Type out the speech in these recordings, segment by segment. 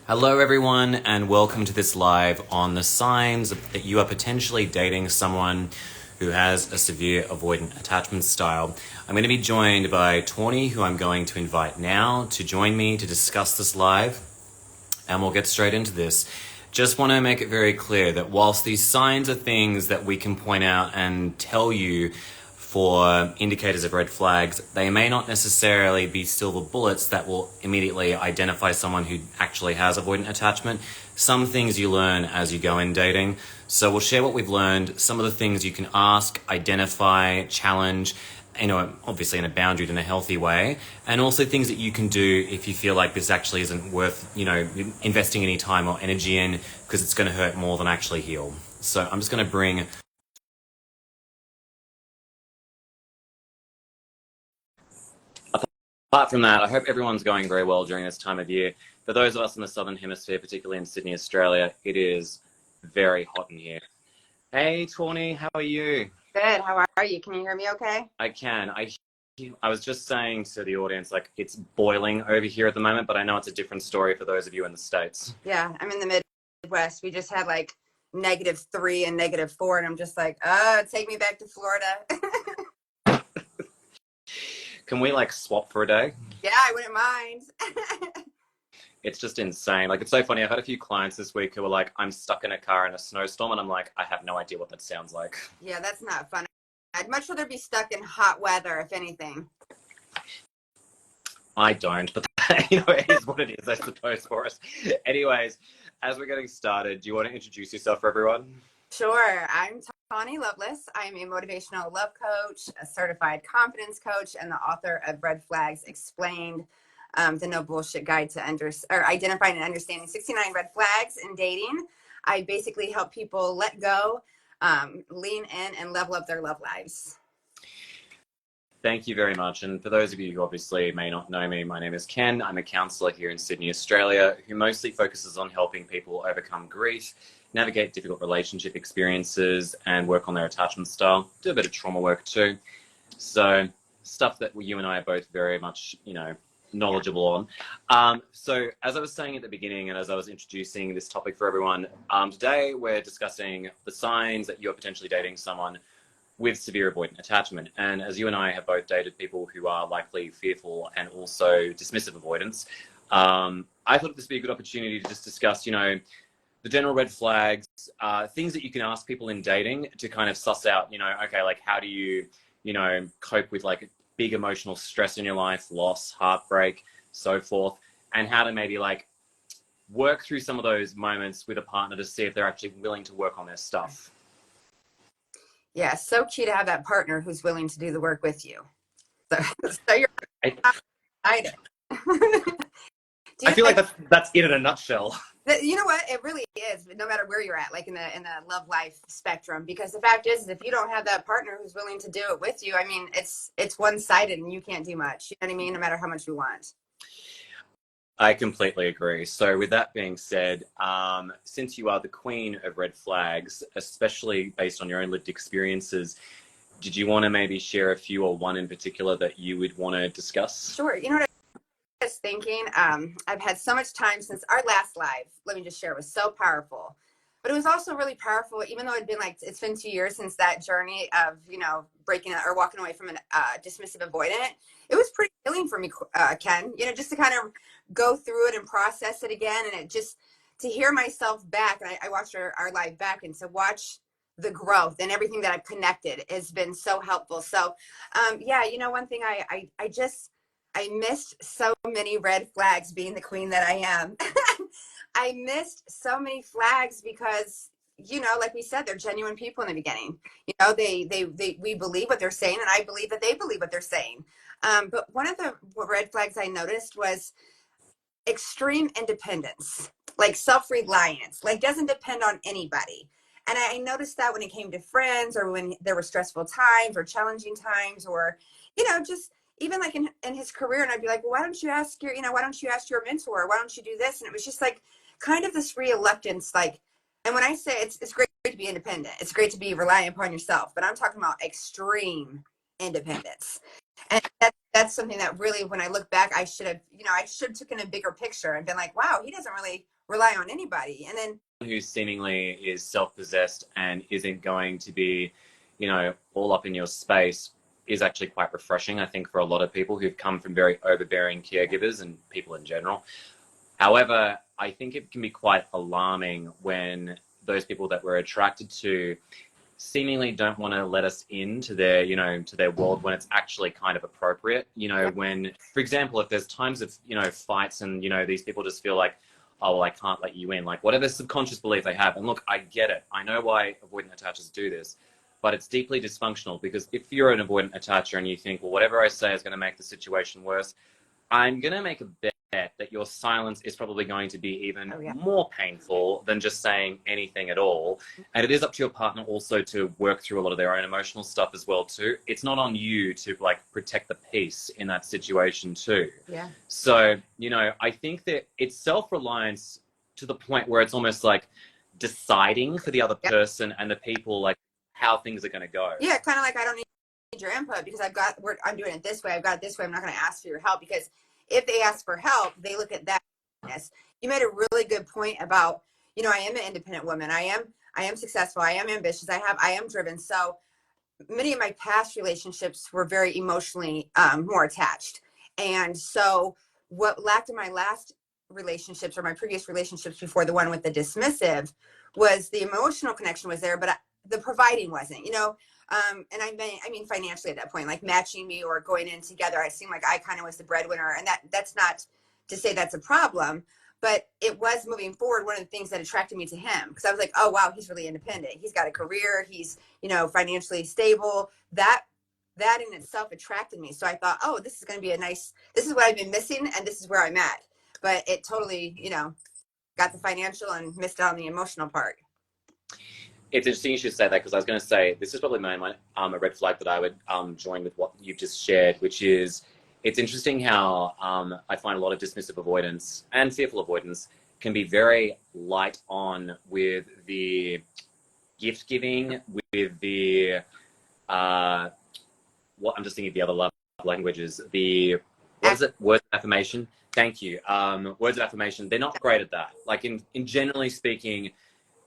Hello everyone and welcome to this live on the signs that you are potentially dating someone who has a severe avoidant attachment style. I'm going to be joined by Tawny, who I'm going to invite now to join me to discuss this live, and we'll get straight into this. Just want to make it very clear that whilst these signs are things that we can point out and tell you for indicators of red flags, they may not necessarily be silver bullets that will immediately identify someone who actually has avoidant attachment. Some things you learn as you go in dating. So we'll share what we've learned, some of the things you can ask, identify, challenge, obviously in a boundaried and a healthy way, and also things that you can do if you feel like this actually isn't worth, investing any time or energy in, because it's going to hurt more than actually heal. So I'm just going to bring Apart from that, I hope everyone's going very well during this time of year. For those of us in the Southern Hemisphere, particularly in Sydney, Australia, it is very hot in here. Hey, Tawny, how are you? Good. How are you? Can you hear me okay? I can. I was just saying to the audience, like, it's boiling over here at the moment, but I know it's a different story for those of you in the States. Yeah, I'm in the Midwest. We just had like -3 and -4, and I'm just like, take me back to Florida. Can we, swap for a day? Yeah, I wouldn't mind. It's just insane. Like, it's so funny. I've had a few clients this week who are like, I'm stuck in a car in a snowstorm, and I'm like, I have no idea what that sounds like. Yeah, that's not fun. I'd much rather be stuck in hot weather, if anything. I don't, but it is what it is, I suppose, for us. Anyways, as we're getting started, do you want to introduce yourself for everyone? Sure. I'm Tawny Loveless. I'm a motivational love coach, a certified confidence coach, and the author of Red Flags Explained, the no bullshit guide to identifying and understanding 69 red flags in dating. I basically help people let go, lean in, and level up their love lives. Thank you very much. And for those of you who obviously may not know me, my name is Ken. I'm a counsellor here in Sydney, Australia, who mostly focuses on helping people overcome grief, navigate difficult relationship experiences, and work on their attachment style. Do a bit of trauma work too. So stuff that you and I are both very much, knowledgeable on. So as I was saying at the beginning, and as I was introducing this topic for everyone, today we're discussing the signs that you're potentially dating someone with severe avoidant attachment. And as you and I have both dated people who are likely fearful and also dismissive avoidance, I thought this would be a good opportunity to just discuss, the general red flags, things that you can ask people in dating to kind of suss out, okay, like how do you, cope with like big emotional stress in your life, loss, heartbreak, so forth, and how to maybe work through some of those moments with a partner to see if they're actually willing to work on their stuff. Yeah, so key to have that partner who's willing to do the work with you. So you're excited. I feel like that's it in a nutshell. You know what? It really is, no matter where you're at, like in the love life spectrum, because the fact is, if you don't have that partner who's willing to do it with you, I mean, it's one-sided and you can't do much. You know what I mean? No matter how much you want. I completely agree. So with that being said, since you are the queen of red flags, especially based on your own lived experiences, did you want to maybe share a few or one in particular that you would want to discuss? Sure. You know what I was thinking? I've had so much time since our last live. Let me just share. It was so powerful. But it was also really powerful, even though it's been 2 years since that journey of, breaking or walking away from an dismissive avoidant. It was pretty healing for me, Ken, just to kind of go through it and process it again. And it just, to hear myself back, and I watched our live back, and to watch the growth and everything that I've connected has been so helpful. So, one thing I missed so many red flags being the queen that I am. I missed so many flags because, like we said, they're genuine people in the beginning. We believe what they're saying, and I believe that they believe what they're saying. But one of the red flags I noticed was extreme independence, like self-reliance, like doesn't depend on anybody. And I noticed that when it came to friends, or when there were stressful times or challenging times, or, just even like in his career. And I'd be like, well, why don't you ask your mentor? Why don't you do this? And it was just like kind of this reluctance, and when I say it's great to be independent, it's great to be reliant upon yourself, but I'm talking about extreme independence. And that's something that really, when I look back, I should have taken a bigger picture and been like, wow, he doesn't really rely on anybody. And then who seemingly is self-possessed and isn't going to be, all up in your space is actually quite refreshing, I think, for a lot of people who've come from very overbearing caregivers and people in general. However, I think it can be quite alarming when those people that we're attracted to seemingly don't want to let us into their, to their world when it's actually kind of appropriate. When, for example, if there's times of, fights and, these people just feel like, oh, well, I can't let you in, like whatever subconscious belief they have. And look, I get it. I know why avoidant attachers do this, but it's deeply dysfunctional, because if you're an avoidant attacher and you think, well, whatever I say is going to make the situation worse, I'm going to make a bet that your silence is probably going to be even more painful than just saying anything at all. And it is up to your partner also to work through a lot of their own emotional stuff as well too. It's not on you to protect the peace in that situation too. Yeah. So, I think that it's self-reliance to the point where it's almost like deciding for the other person and the people like how things are going to go. Yeah, kind of like, I don't need your input because I'm doing it this way. I've got it this way. I'm not going to ask for your help, because if they ask for help, they look at that. You made a really good point about, I am an independent woman. I am successful. I am ambitious. I am driven. So many of my past relationships were very emotionally more attached. And so what lacked in my last relationships, or my previous relationships before the one with the dismissive, was the emotional connection was there, but the providing wasn't, and I mean financially at that point, like matching me or going in together. I seemed like I kind of was the breadwinner, and that's not to say that's a problem, but it was moving forward. One of the things that attracted me to him, because I was like, oh wow, he's really independent. He's got a career. He's, financially stable. That in itself attracted me. So I thought, oh, this is going to be this is what I've been missing, and this is where I'm at. But it totally, got the financial and missed out on the emotional part. It's interesting you should say that, because I was going to say this is probably a red flag that I would join with what you've just shared, which is it's interesting how I find a lot of dismissive avoidance and fearful avoidance can be very light on with the gift giving, with the I'm just thinking of the other love languages, words of affirmation. Thank you. Words of affirmation. They're not great at that. Like in generally speaking,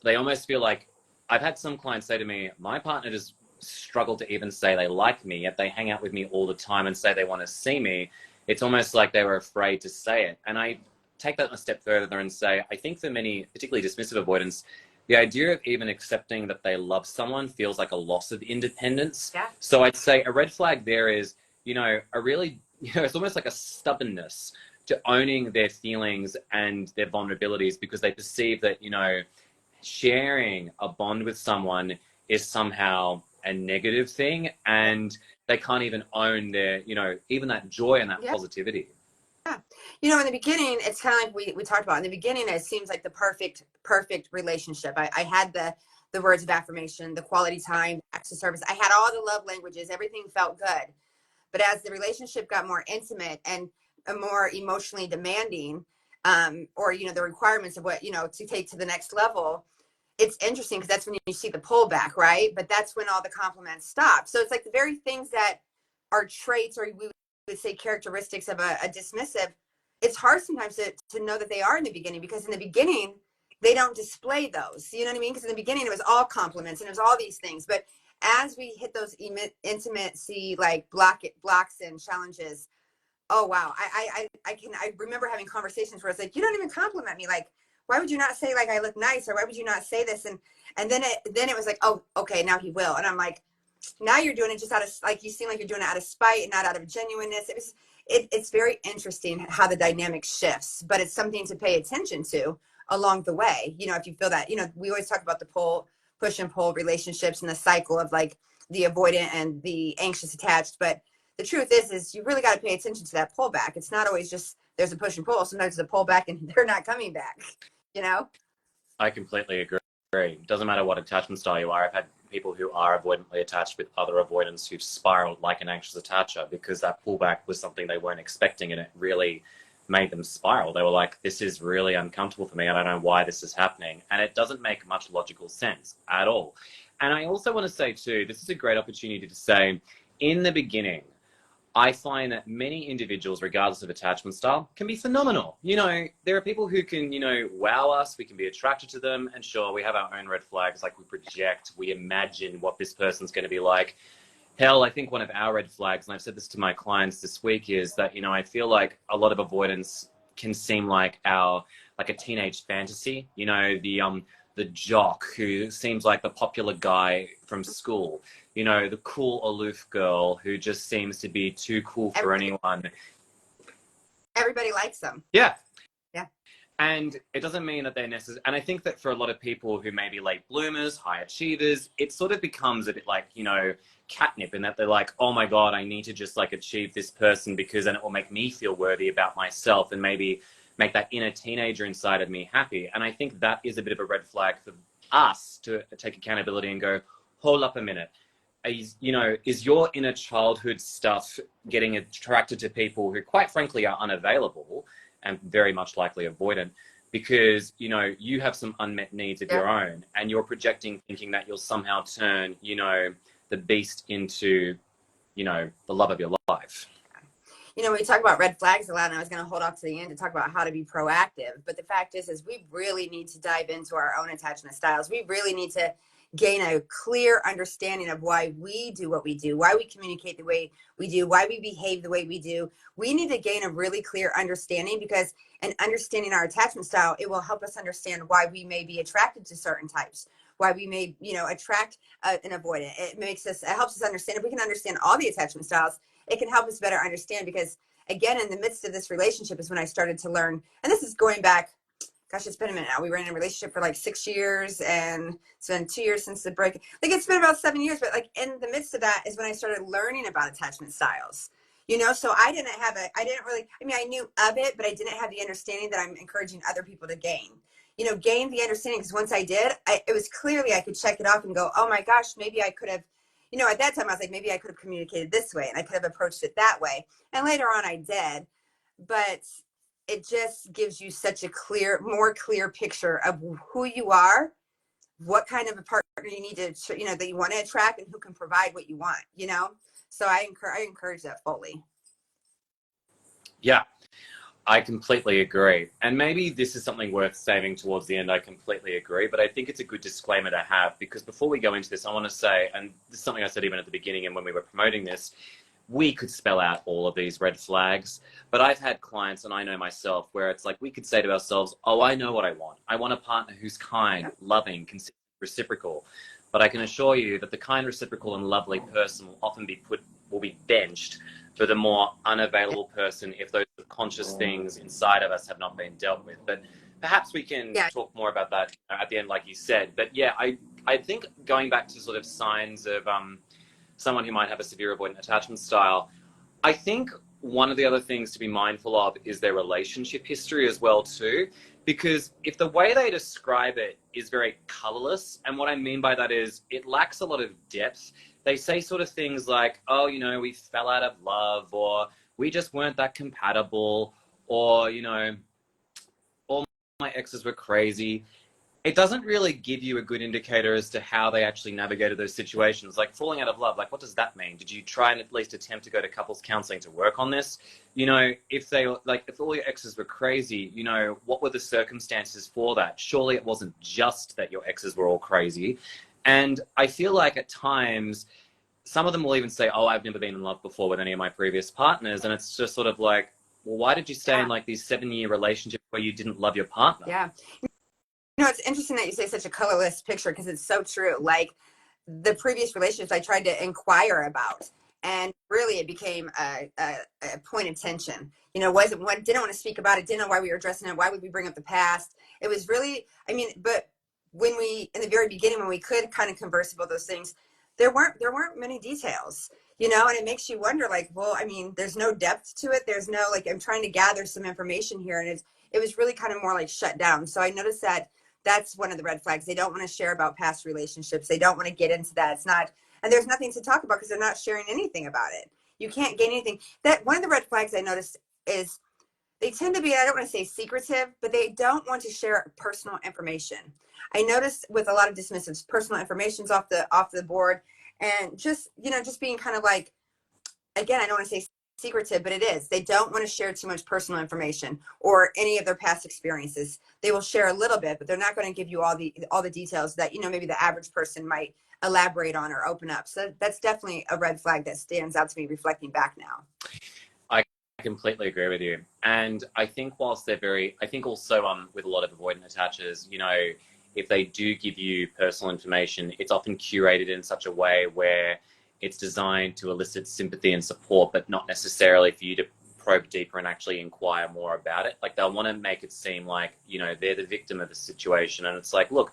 they almost feel like, I've had some clients say to me, my partner just struggled to even say they like me, yet they hang out with me all the time and say they want to see me. It's almost like they were afraid to say it. And I take that a step further and say, I think for many, particularly dismissive avoidance, the idea of even accepting that they love someone feels like a loss of independence. Yeah. So I'd say a red flag there is, it's almost like a stubbornness to owning their feelings and their vulnerabilities, because they perceive that, sharing a bond with someone is somehow a negative thing, and they can't even own their, even that joy and that positivity. Yeah. In the beginning, it's kind of like we talked about. In the beginning, it seems like the perfect relationship. I had the words of affirmation, the quality time, acts of service. I had all the love languages. Everything felt good. But as the relationship got more intimate and more emotionally demanding, or, the requirements of what, to take to the next level, it's interesting because that's when you see the pullback, right? But that's when all the compliments stop. So it's like the very things that are traits, or we would say characteristics of a dismissive, it's hard sometimes to know that they are in the beginning, because in the beginning, they don't display those. You know what I mean? Because in the beginning, it was all compliments and it was all these things. But as we hit those intimacy, like blocks and challenges, oh wow, I remember having conversations where it's like, you don't even compliment me. Like, why would you not say like I look nice, or why would you not say this? And then it was like, oh, okay, now he will. And I'm like, now you're doing it just out of, like, you seem like you're doing it out of spite and not out of genuineness. It's very interesting how the dynamic shifts, but it's something to pay attention to along the way. If you feel that, we always talk about the push and pull relationships and the cycle of like the avoidant and the anxious attached. But the truth is you really got to pay attention to that pullback. It's not always just there's a push and pull. Sometimes there's a pullback and they're not coming back, I completely agree. It doesn't matter what attachment style you are. I've had people who are avoidantly attached with other avoidants who've spiraled like an anxious attacher, because that pullback was something they weren't expecting, and it really made them spiral. They were like, this is really uncomfortable for me. I don't know why this is happening. And it doesn't make much logical sense at all. And I also want to say too, this is a great opportunity to say, in the beginning, I find that many individuals, regardless of attachment style, can be phenomenal. You know, there are people who can, you know, wow us. We can be attracted to them. And sure, we have our own red flags. Like we project, we imagine what this person's going to be like. Hell, I think one of our red flags, and I've said this to my clients this week, is that, you know, I feel like a lot of avoidance can seem like like a teenage fantasy. You know, the jock who seems like the popular guy from school, you know, the cool aloof girl who just seems to be too cool for anyone. Everybody likes them. Yeah. Yeah. And it doesn't mean that they're necessary. And I think that for a lot of people who may be late bloomers, high achievers, it sort of becomes a bit like, you know, catnip, in that they're like, oh my God, I need to just like achieve this person because then it will make me feel worthy about myself and maybe make that inner teenager inside of me happy. And I think that is a bit of a red flag for us to take accountability and go, hold up a minute. You know, is your inner childhood stuff getting attracted to people who quite frankly are unavailable and very much likely avoidant because, you know, you have some unmet needs of your own and you're projecting thinking that you'll somehow turn, you know, the beast into, you know, the love of your life. You know, we talk about red flags a lot, and I was going to hold off to the end to talk about how to be proactive. But the fact is we really need to dive into our own attachment styles. We really need to gain a clear understanding of why we do what we do, why we communicate the way we do, why we behave the way we do. We need to gain a really clear understanding, because in understanding our attachment style, it will help us understand why we may be attracted to certain types, why we may, you know, attract an avoidant. It helps us understand. If we can understand all the attachment styles, it can help us better understand, because again, in the midst of this relationship is when I started to learn, and this is going back, gosh, it's been a minute now. We were in a relationship for like 6 years, and it's been 2 years since the break. Like, it's been about 7 years, but like in the midst of that is when I started learning about attachment styles, you know? So I didn't really, I mean, I knew of it, but I didn't have the understanding that I'm encouraging other people to gain, you know, gain the understanding. Because once I did, it was clearly, I could check it off and go, oh my gosh, maybe I could have, you know, at that time I was like, maybe I could have communicated this way and I could have approached it that way. And later on I did, but it just gives you such a more clear picture of who you are, what kind of a partner you need to, you know, that you want to attract, and who can provide what you want, you know? So I encourage that fully. Yeah, I completely agree. And maybe this is something worth saving towards the end. I completely agree. But I think it's a good disclaimer to have, because before we go into this, I want to say, and this is something I said even at the beginning and when we were promoting this, we could spell out all of these red flags, but I've had clients, and I know myself, where it's like we could say to ourselves, oh, I know what I want. I want a partner who's kind, loving, considerate, reciprocal. But I can assure you that the kind, reciprocal, and lovely person will be benched for the more unavailable person if those subconscious things inside of us have not been dealt with. But perhaps we can talk more about that at the end, like you said. But yeah, I think going back to sort of signs of someone who might have a severe avoidant attachment style, I think one of the other things to be mindful of is their relationship history as well too, because if the way they describe it is very colorless, and what I mean by that is it lacks a lot of depth. They say sort of things like, oh, you know, we fell out of love, or we just weren't that compatible, or, you know, all my exes were crazy. It doesn't really give you a good indicator as to how they actually navigated those situations. Like falling out of love, like what does that mean? Did you try and at least attempt to go to couples counseling to work on this? You know, if all your exes were crazy, you know, what were the circumstances for that? Surely it wasn't just that your exes were all crazy. And I feel like at times, some of them will even say, oh, I've never been in love before with any of my previous partners. And it's just sort of like, well, why did you stay in like these 7-year relationships where you didn't love your partner? Yeah. You know, it's interesting that you say such a colorless picture, because it's so true. Like the previous relationships I tried to inquire about, and really it became a point of tension. You know, didn't want to speak about it, didn't know why we were addressing it, why would we bring up the past? It was really, I mean, but when in the very beginning, when we could kind of converse about those things, there weren't many details, you know, and it makes you wonder, like, well, I mean, there's no depth to it. There's no, like, I'm trying to gather some information here, and it was really kind of more like shut down. So I noticed that that's one of the red flags. They don't want to share about past relationships. They don't want to get into that. It's not, and there's nothing to talk about because they're not sharing anything about it. You can't gain anything. That one of the red flags I noticed is they tend to be, I don't want to say secretive, but they don't want to share personal information. I noticed with a lot of dismissives, personal information's off the board, and just, you know, just being kind of like, again, I don't want to say secretive, but it is. They don't want to share too much personal information or any of their past experiences. They will share a little bit, but they're not going to give you all the details that, you know, maybe the average person might elaborate on or open up. So that's definitely a red flag that stands out to me reflecting back now. I completely agree with you. And I think whilst they're very, I think also with a lot of avoidant attachers, you know, if they do give you personal information, it's often curated in such a way where it's designed to elicit sympathy and support, but not necessarily for you to probe deeper and actually inquire more about it. Like they'll want to make it seem like, you know, they're the victim of the situation. And it's like, look,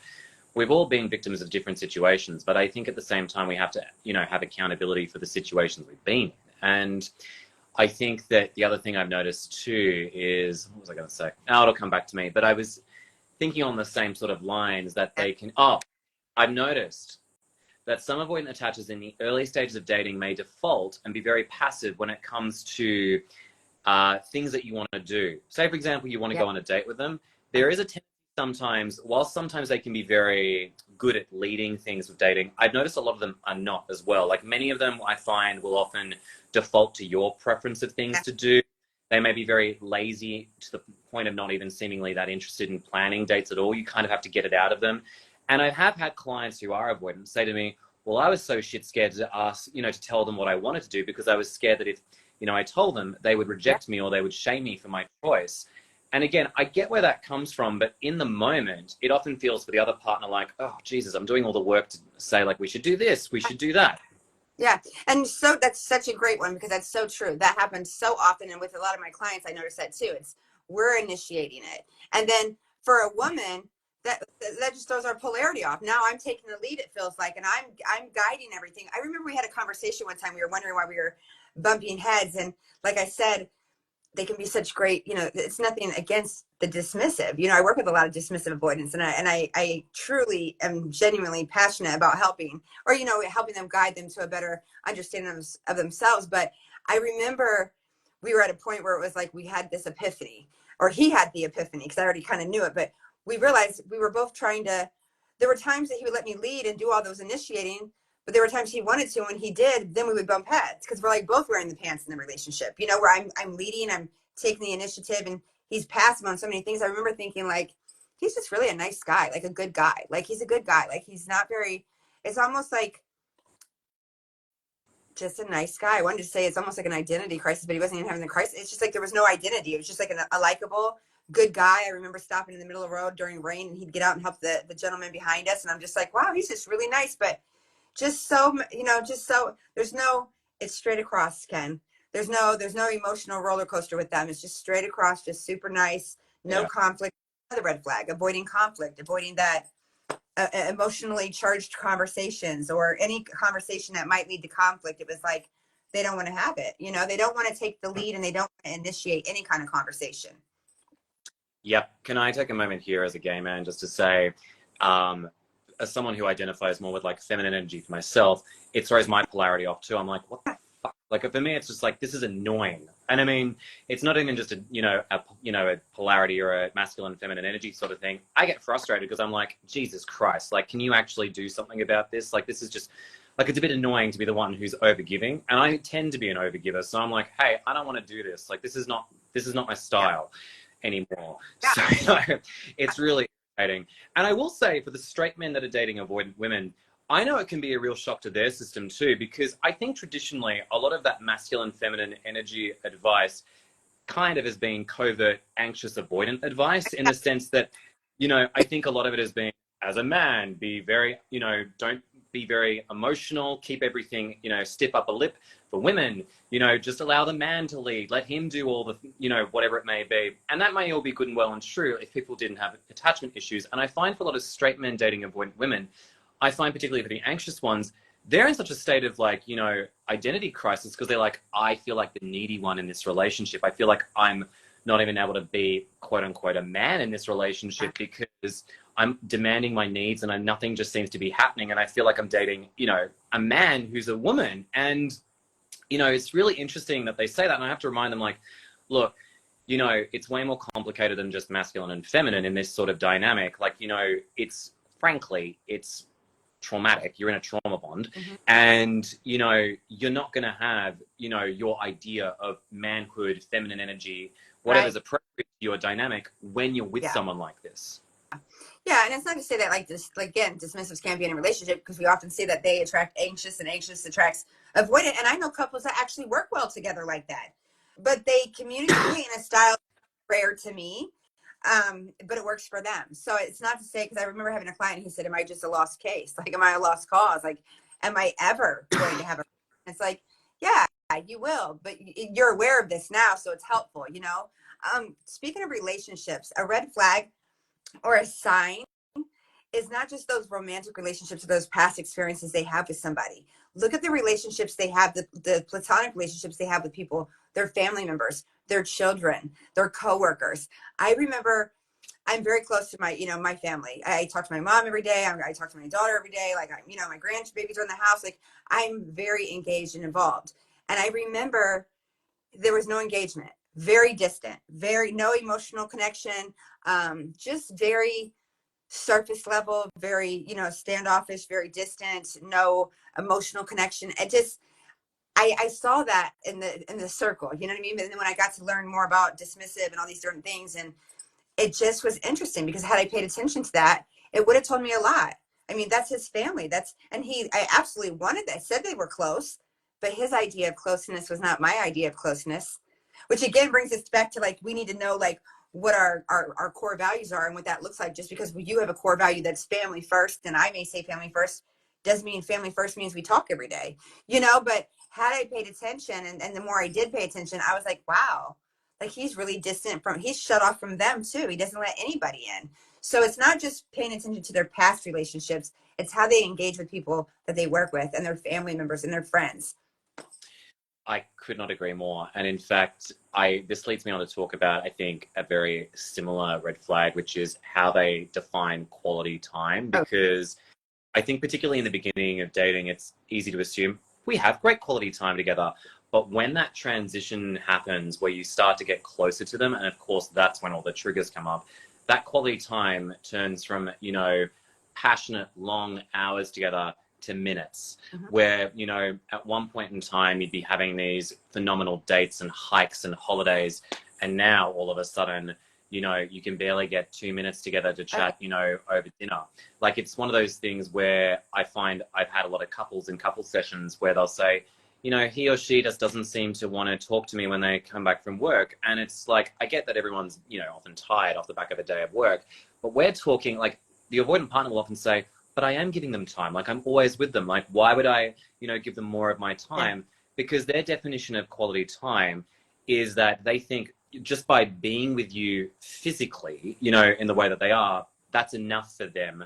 we've all been victims of different situations, but I think at the same time we have to, you know, have accountability for the situations we've been in. And I think that the other thing I've noticed too is, what was I going to say? Oh, it'll come back to me. But I was thinking on the same sort of lines that they can, I've noticed that some avoidant attachers in the early stages of dating may default and be very passive when it comes to things that you want to do. Say, for example, you want to go on a date with them. There is a tendency sometimes, while sometimes they can be very good at leading things with dating, I've noticed a lot of them are not as well. Like many of them I find will often default to your preference of things to do. They may be very lazy to the point of not even seemingly that interested in planning dates at all. You kind of have to get it out of them. And I have had clients who are avoidant say to me, well, I was so shit scared to ask, you know, to tell them what I wanted to do because I was scared that if, you know, I told them they would reject me or they would shame me for my choice. And again, I get where that comes from, but in the moment, it often feels for the other partner like, oh, Jesus, I'm doing all the work to say, like, we should do this, we should do that. Yeah. And so that's such a great one because that's so true. That happens so often. And with a lot of my clients, I notice that too. It's we're initiating it. And then for a woman, that just throws our polarity off. Now I'm taking the lead, it feels like, and I'm guiding everything. I remember we had a conversation one time. We were wondering why we were bumping heads. And like I said, they can be such great, you know, it's nothing against the dismissive. You know, I work with a lot of dismissive avoidance and I truly am genuinely passionate about helping or, you know, helping them guide them to a better understanding of themselves. But I remember we were at a point where it was like we had this epiphany or he had the epiphany because I already kind of knew it. But we realized we were both trying to, there were times that he would let me lead and do all those initiating. But there were times he wanted to, and he did, then we would bump heads because we're like both wearing the pants in the relationship, you know, where I'm leading, I'm taking the initiative, and he's passive on so many things. I remember thinking like, he's just really a nice guy, like a good guy. Like he's a good guy. Like he's not very, it's almost like just a nice guy. I wanted to say it's almost like an identity crisis, but he wasn't even having the crisis. It's just like there was no identity. It was just like a likable, good guy. I remember stopping in the middle of the road during rain, and he'd get out and help the gentleman behind us. And I'm just like, wow, he's just really nice. But just so, you know, just so there's no, it's straight across, Ken. There's no emotional roller coaster with them. It's just straight across, just super nice, no conflict. Another red flag, avoiding conflict, avoiding that emotionally charged conversations or any conversation that might lead to conflict. It was like, they don't want to have it. You know, they don't want to take the lead and they don't want to initiate any kind of conversation. Yep. Can I take a moment here as a gay man just to say, as someone who identifies more with like feminine energy for myself, it throws my polarity off too. I'm like, what the fuck? Like for me, it's just like, this is annoying. And I mean, it's not even just a polarity or a masculine feminine energy sort of thing. I get frustrated because I'm like, Jesus Christ, like, can you actually do something about this? Like, this is just like, it's a bit annoying to be the one who's overgiving. And I tend to be an overgiver. So I'm like, hey, I don't want to do this. Like, this is not my style anymore. Yeah. So, you know, it's really irritating. And I will say for the straight men that are dating avoidant women, I know it can be a real shock to their system too, because I think traditionally a lot of that masculine feminine energy advice kind of has been covert anxious avoidant advice in the sense that, you know, I think a lot of it has been, as a man, be very, you know, don't be very emotional, keep everything, you know, stiff upper lip. For women, you know, just allow the man to lead, let him do all the, you know, whatever it may be. And that may all be good and well and true if people didn't have attachment issues. And I find for a lot of straight men dating avoidant women, I find particularly for the anxious ones, they're in such a state of like, you know, identity crisis because they're like, I feel like the needy one in this relationship. I feel like I'm not even able to be quote unquote a man in this relationship because I'm demanding my needs and nothing just seems to be happening. And I feel like I'm dating, you know, a man who's a woman. And, you know, it's really interesting that they say that. And I have to remind them like, look, you know, it's way more complicated than just masculine and feminine in this sort of dynamic. Like, you know, it's frankly, it's traumatic, you're in a trauma bond, Mm-hmm. and you're not going to have your idea of manhood, feminine energy, whatever's Right. appropriate to your dynamic when you're with Yeah. someone like this. Yeah, and it's not to say that like this, like, again, dismissives can't be in a relationship, because we often say that they attract anxious and anxious attracts avoidant. And I know couples that actually work well together like that, but they communicate in a style rare to me, but it works for them. So it's not to say, because I remember having a client, he said, "Am I just a lost case? Like, am I a lost cause? Like, am I ever going to have a?" It's like, yeah, you will, but you're aware of this now, so it's helpful. Speaking of relationships, a red flag or a sign is not just those romantic relationships or those past experiences they have with somebody. Look at the relationships they have, the platonic relationships they have with people, their family members, their children, their coworkers. I remember, I'm very close to my family. I talk to my mom every day. I talk to my daughter every day. Like, my grandbabies are in the house. Like, I'm very engaged and involved. And I remember there was no engagement, very distant, no emotional connection, just very surface level, very, standoffish, very distant, no emotional connection. I saw that in the circle, you know what I mean? And then when I got to learn more about dismissive and all these different things, and it just was interesting, because had I paid attention to that, it would have told me a lot. I mean, that's his family. I absolutely wanted that. I said they were close, but his idea of closeness was not my idea of closeness, which again brings us back to, like, we need to know, like, what our core values are and what that looks like. Just because you have a core value that's family first, and I may say family first, doesn't mean family first means we talk every day, but had I paid attention, and the more I did pay attention, I was like, wow, like, he's really distant he's shut off from them too. He doesn't let anybody in. So it's not just paying attention to their past relationships, it's how they engage with people that they work with, and their family members and their friends. I could not agree more. And in fact, this leads me on to talk about, I think, a very similar red flag, which is how they define quality time. Oh, Because I think particularly in the beginning of dating, it's easy to assume we have great quality time together. But when that transition happens where you start to get closer to them, and of course, that's when all the triggers come up, that quality time turns from, passionate, long hours together to minutes, where, at one point in time, you'd be having these phenomenal dates and hikes and holidays. And now all of a sudden, you can barely get 2 minutes together to chat, over dinner. Like, it's one of those things where I find I've had a lot of couples in couple sessions where they'll say, he or she just doesn't seem to want to talk to me when they come back from work. And it's like, I get that everyone's, often tired off the back of a day of work, but we're talking, like, the avoidant partner will often say, but I am giving them time. Like, I'm always with them. Like, why would I, give them more of my time? Yeah. Because their definition of quality time is that they think just by being with you physically, in the way that they are, that's enough for them,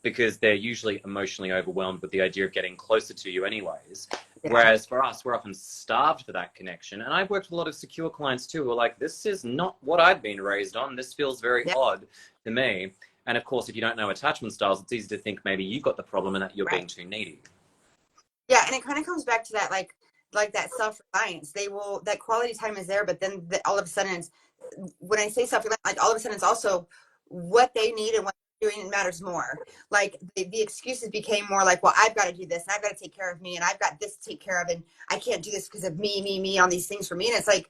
because they're usually emotionally overwhelmed with the idea of getting closer to you anyways. Yeah. Whereas for us, we're often starved for that connection. And I've worked with a lot of secure clients too, who are like, this is not what I've been raised on. This feels very odd to me. And of course, if you don't know attachment styles, it's easy to think maybe you got the problem and that you're being too needy. Yeah, and it kind of comes back to that, like that self-reliance. That quality time is there, but then all of a sudden, when I say self-reliance, like, all of a sudden it's also what they need and what they're doing matters more. Like, the excuses became more like, well, I've got to do this, and I've got to take care of me, and I've got this to take care of, and I can't do this because of me on these things for me. And it's like,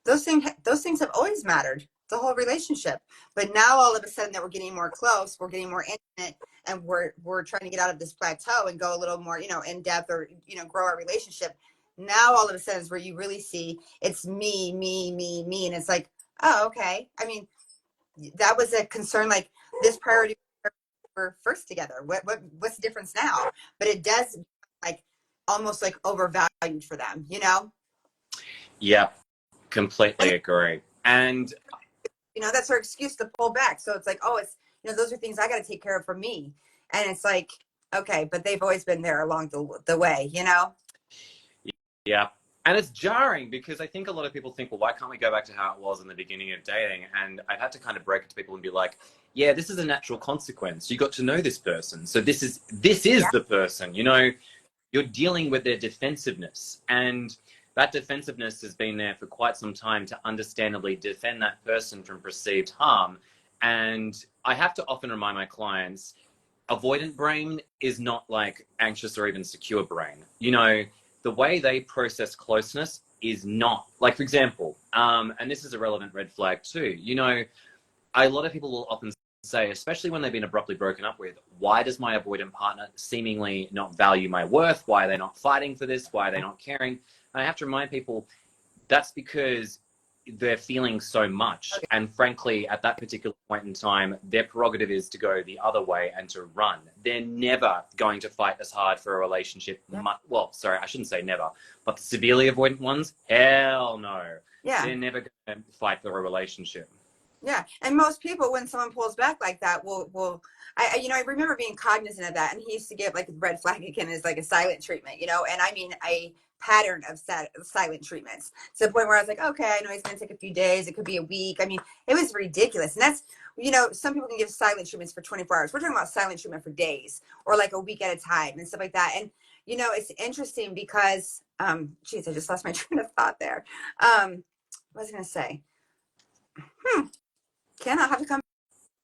those things have always mattered, the whole relationship. But now all of a sudden that we're getting more close, we're getting more intimate, and we're trying to get out of this plateau and go a little more, in depth, or, grow our relationship. Now all of a sudden is where you really see it's me. And it's like, oh, okay. I mean, that was a concern, like, this priority were first together. What's the difference now? But it does, like, almost like overvalued for them, Yeah, completely agree. And that's her excuse to pull back. So it's like, oh, it's, those are things I got to take care of for me. And it's like, okay, but they've always been there along the way, Yeah. And it's jarring, because I think a lot of people think, well, why can't we go back to how it was in the beginning of dating? And I've had to kind of break it to people and be like, yeah, this is a natural consequence. You got to know this person. So this is the person, you're dealing with their defensiveness. And that defensiveness has been there for quite some time to understandably defend that person from perceived harm. And I have to often remind my clients, avoidant brain is not like anxious or even secure brain. You know, the way they process closeness is not like, for example, and this is a relevant red flag too. You know, a lot of people will often say, especially when they've been abruptly broken up with, why does my avoidant partner seemingly not value my worth? Why are they not fighting for this? Why are they not caring? And I have to remind people that's because they're feeling so much. And frankly, at that particular point in time, their prerogative is to go the other way and to run. They're never going to fight as hard for a relationship. Well, sorry, I shouldn't say never, but the severely avoidant ones, hell no. Yeah. They're never going to fight for a relationship. Yeah, and most people, when someone pulls back like that, I remember being cognizant of that, and he used to give like red flag again as like a silent treatment, and I mean a pattern of silent treatments to the point where I was like, okay, I know he's going to take a few days, it could be a week. I mean, it was ridiculous, and that's, some people can give silent treatments for 24 hours. We're talking about silent treatment for days or like a week at a time and stuff like that. And it's interesting because, geez, I just lost my train of thought there. What was I going to say? Ken, I'll have to come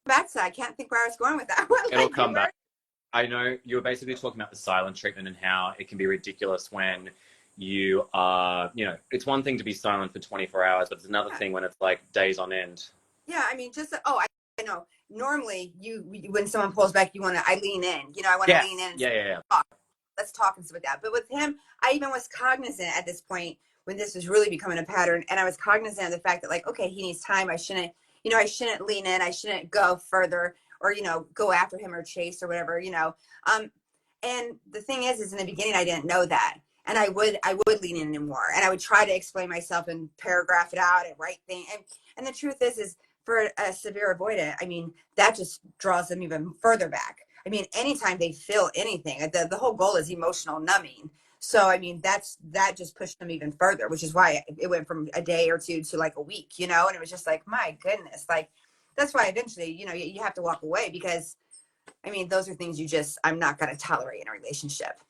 back to that. I can't think where I was going with that. It'll come back. I know you were basically talking about the silent treatment and how it can be ridiculous when you are, it's one thing to be silent for 24 hours, but it's another thing when it's like days on end. Yeah, I mean, I know. Normally, when someone pulls back, I lean in. I want to lean in. And talk. Let's talk and stuff like that. But with him, I even was cognizant at this point when this was really becoming a pattern, and I was cognizant of the fact that, like, okay, he needs time. I shouldn't lean in. I shouldn't go further or, go after him or chase or whatever, and the thing is in the beginning, I didn't know that. And I would lean in more, and I would try to explain myself and paragraph it out and write things. And the truth is for a severe avoidant, I mean, that just draws them even further back. I mean, anytime they feel anything, the whole goal is emotional numbing. So, I mean, that just pushed them even further, which is why it went from a day or two to like a week, and it was just like, my goodness, like, that's why eventually, you have to walk away, because, I mean, those are things I'm not going to tolerate in a relationship.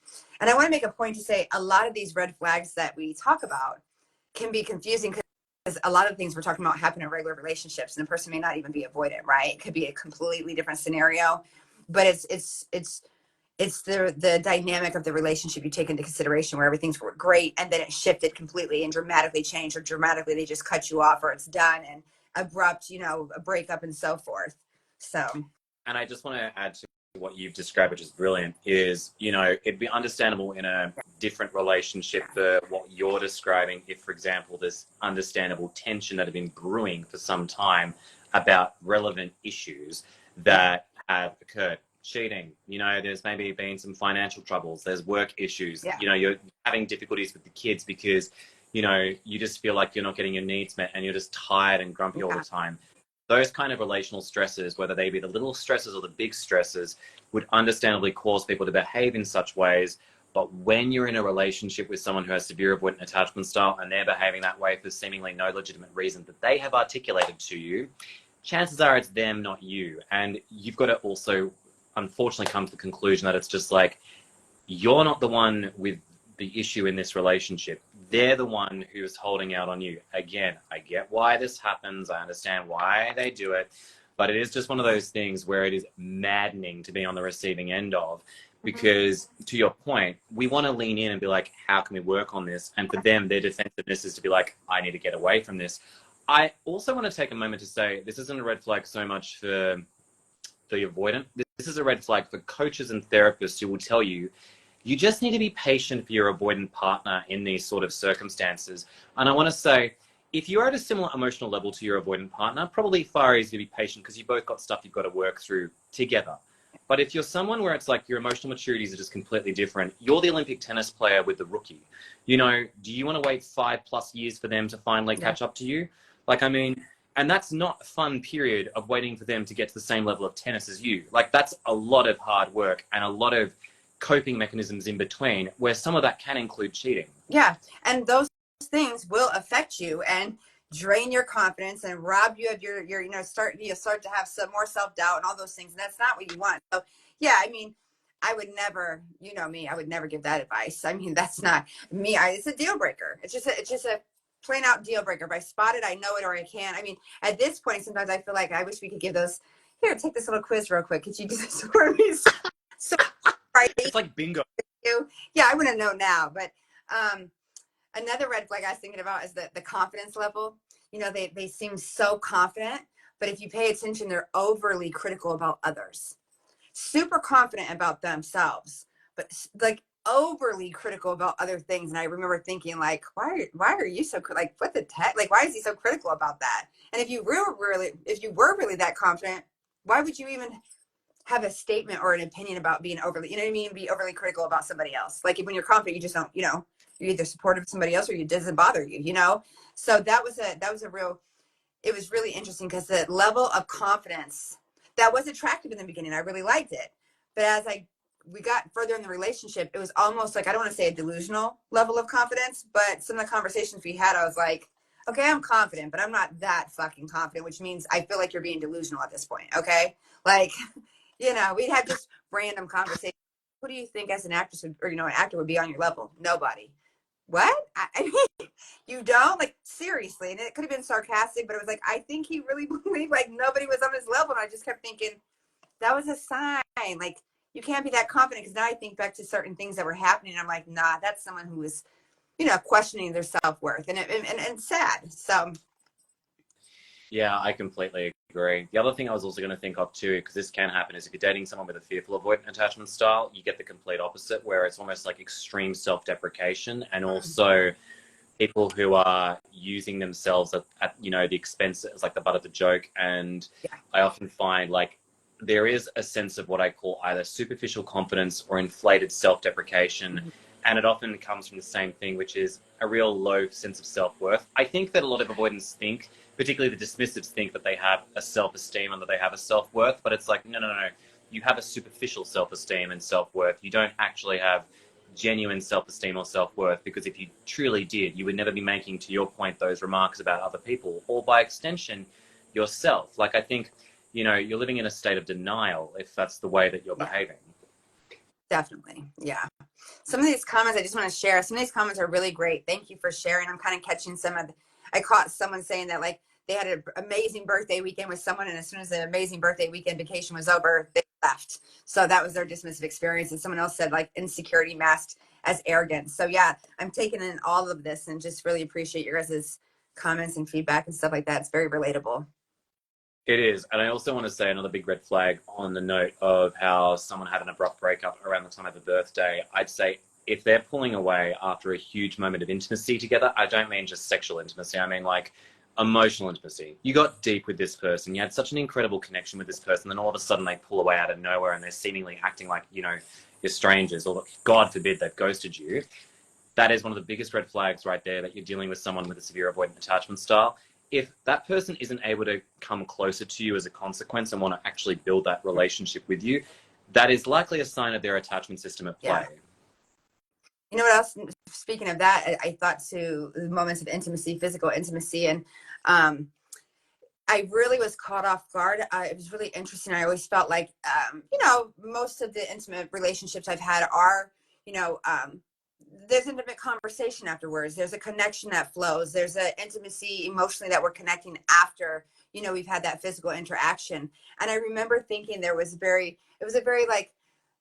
And I want to make a point to say a lot of these red flags that we talk about can be confusing, because a lot of things we're talking about happen in regular relationships, and the person may not even be avoidant, right? It could be a completely different scenario, but it's the dynamic of the relationship you take into consideration, where everything's great and then it shifted completely and dramatically changed, or dramatically they just cut you off, or it's done and abrupt, a breakup and so forth. So, and I just want to add to what you've described, which is brilliant, is, it'd be understandable in a different relationship for what you're describing if, for example, there's understandable tension that had been brewing for some time about relevant issues that have occurred. Cheating, there's maybe been some financial troubles, there's work issues, you're having difficulties with the kids because, you just feel like you're not getting your needs met and you're just tired and grumpy all the time. Those kind of relational stresses, whether they be the little stresses or the big stresses, would understandably cause people to behave in such ways. But when you're in a relationship with someone who has severe avoidant attachment style and they're behaving that way for seemingly no legitimate reason that they have articulated to you, chances are it's them, not you. And you've got to also unfortunately come to the conclusion that it's just like, you're not the one with the issue in this relationship. They're the one who's holding out on you. Again, I get why this happens. I understand why they do it. But it is just one of those things where it is maddening to be on the receiving end of, because to your point, we want to lean in and be like, how can we work on this? And for them, their defensiveness is to be like, I need to get away from this. I also want to take a moment to say, this isn't a red flag so much for the avoidant. This is a red flag for coaches and therapists who will tell you, you just need to be patient for your avoidant partner in these sort of circumstances. And I want to say, if you're at a similar emotional level to your avoidant partner, probably far easier to be patient because you both got stuff you've got to work through together. But if you're someone where it's like your emotional maturities are just completely different, you're the Olympic tennis player with the rookie. Do you want to wait 5+ years for them to finally catch up to you? Like, I mean, and that's not a fun period of waiting for them to get to the same level of tennis as you. Like, that's a lot of hard work and a lot of coping mechanisms in between, where some of that can include cheating. Yeah, and those things will affect you and drain your confidence and rob you of your start to have some more self-doubt and all those things, and that's not what you want. So yeah, I mean, I would never, me, I would never give that advice. I mean, that's not me. It's a deal breaker. It's just a plain out deal breaker. If I spot it, I know it, or I can't. I mean, at this point, sometimes I feel like I wish we could give those, here, take this little quiz real quick. Could you do this for me? So, right. It's like bingo. Yeah, I wouldn't know now. But another red flag I was thinking about is the confidence level. You know, they seem so confident, but if you pay attention, they're overly critical about others. Super confident about themselves, but like overly critical about other things. And I remember thinking, like, why are you so like, what the heck? Like, why is he so critical about that? And if you were really that confident, why would you even have a statement or an opinion about being overly, you know what I mean? Be overly critical about somebody else. Like when you're confident, you just don't, you know, you're either supportive of somebody else or it doesn't bother you, you know? So that was a real, it was really interesting because the level of confidence that was attractive in the beginning, I really liked it. But as we got further in the relationship, it was almost like, I don't want to say a delusional level of confidence, but some of the conversations we had, I was like, okay, I'm confident, but I'm not that fucking confident, which means I feel like you're being delusional at this point. Okay. Like, you know, we'd have just random conversations. Who do you think as an actress would, or, you know, an actor would be on your level? Nobody. What? I mean, you don't? Like, seriously. And it could have been sarcastic, but it was like, I think he really believed like nobody was on his level. And I just kept thinking, that was a sign. Like, you can't be that confident. Because now I think back to certain things that were happening. And I'm like, nah, that's someone who was, you know, questioning their self-worth. And sad. So. Yeah, I completely agree. The other thing I was also going to think of too, because this can happen, is if you're dating someone with a fearful avoidant attachment style, you get the complete opposite, where it's almost like extreme self-deprecation, and also people who are using themselves at you know, the expense as like the butt of the joke. And Yeah. I often find like there is a sense of what I call either superficial confidence or inflated self-deprecation. Mm-hmm. And it often comes from the same thing, which is a real low sense of self-worth. I think that a lot of avoidants think, particularly the dismissives, think that they have a self-esteem and that they have a self-worth, but it's like, no. You have a superficial self-esteem and self-worth. You don't actually have genuine self-esteem or self-worth, because if you truly did, you would never be making, to your point, those remarks about other people, or by extension, yourself. Like, I think, you know, you're living in a state of denial if that's the way that you're behaving. Definitely. Yeah. Some of these comments I just want to share. Some of these comments are really great. Thank you for sharing. I'm kind of catching I caught someone saying that like they had an amazing birthday weekend with someone, and as soon as the amazing birthday weekend vacation was over, they left. So that was their dismissive experience. And someone else said like insecurity masked as arrogance. So yeah, I'm taking in all of this and just really appreciate your guys' comments and feedback and stuff like that. It's very relatable. It is. And I also want to say another big red flag on the note of how someone had an abrupt breakup around the time of a birthday. I'd say if they're pulling away after a huge moment of intimacy together, I don't mean just sexual intimacy. I mean like emotional intimacy. You got deep with this person. You had such an incredible connection with this person. Then all of a sudden they pull away out of nowhere and they're seemingly acting like, you know, you're strangers, or God forbid they've ghosted you. That is one of the biggest red flags right there, that you're dealing with someone with a severe avoidant attachment style. If that person isn't able to come closer to you as a consequence and want to actually build that relationship with you, that is likely a sign of their attachment system at play. Yeah. You know what else? Speaking of that, I thought to moments of intimacy, physical intimacy, and I really was caught off guard. It was really interesting. I always felt like, you know, most of the intimate relationships I've had are, you know, there's intimate conversation afterwards. There's a connection that flows. There's an intimacy emotionally that we're connecting after, you know, we've had that physical interaction. And I remember thinking it was a very like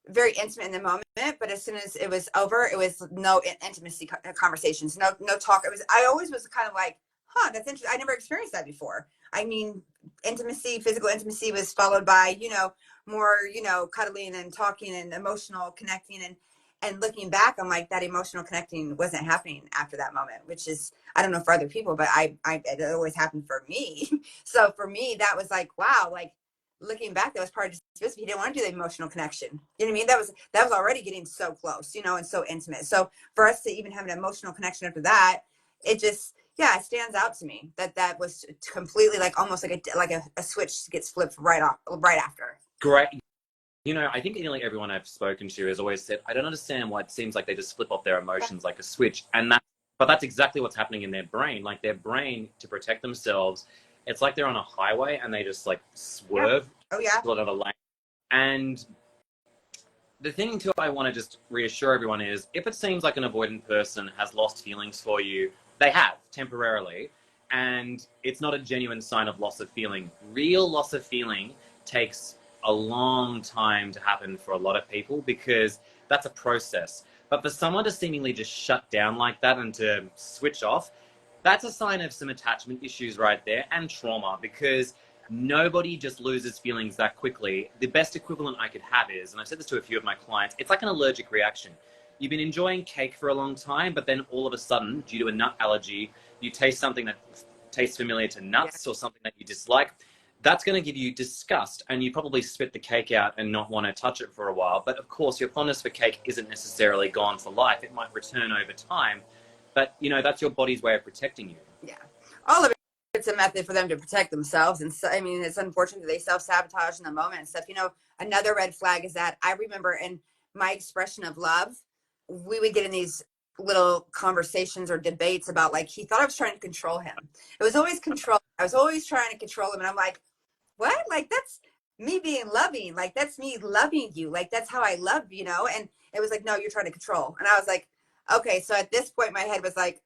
very intimate in the moment, but as soon as it was over, it was no intimacy conversations, no talk. I always was kind of like, huh, that's interesting. I never experienced that before. I mean, intimacy, physical intimacy was followed by, you know, more, you know, cuddling and talking and emotional connecting, and looking back, I'm like, that emotional connecting wasn't happening after that moment, which is, I don't know for other people, but it always happened for me. So for me, that was like, wow, like looking back, that was part of dismissive. He didn't want to do the emotional connection. You know what I mean? That was already getting so close, you know, and so intimate. So for us to even have an emotional connection after that, it just, yeah, it stands out to me that was completely like almost like a switch gets flipped right after. Great. You know, I think nearly everyone I've spoken to has always said, I don't understand why it seems like they just flip off their emotions like a switch. But that's exactly what's happening in their brain. Like their brain, to protect themselves, it's like they're on a highway and they just like swerve to another lane. And the thing too I want to just reassure everyone is, if it seems like an avoidant person has lost feelings for you, they have temporarily, and it's not a genuine sign of loss of feeling. Real loss of feeling takes a long time to happen for a lot of people because that's a process. But for someone to seemingly just shut down like that and to switch off, that's a sign of some attachment issues right there and trauma, because nobody just loses feelings that quickly. The best equivalent I could have is, and I've said this to a few of my clients, it's like an allergic reaction. You've been enjoying cake for a long time, but then all of a sudden, due to a nut allergy, you taste something that tastes familiar to nuts or something that you dislike. That's going to give you disgust, and you probably spit the cake out and not want to touch it for a while. But of course, your fondness for cake isn't necessarily gone for life. It might return over time, but you know, that's your body's way of protecting you. Yeah. All of it. It's a method for them to protect themselves. And so, I mean, it's unfortunate that they self-sabotage in the moment and stuff. You know, another red flag is that I remember in my expression of love, we would get in these little conversations or debates about, like, he thought I was trying to control him. It was always control. I was always trying to control him. And I'm like, what? Like, that's me being loving. Like, that's me loving you. Like, that's how I love, you know? And it was like, no, you're trying to control. And I was like, okay. So at this point, my head was like,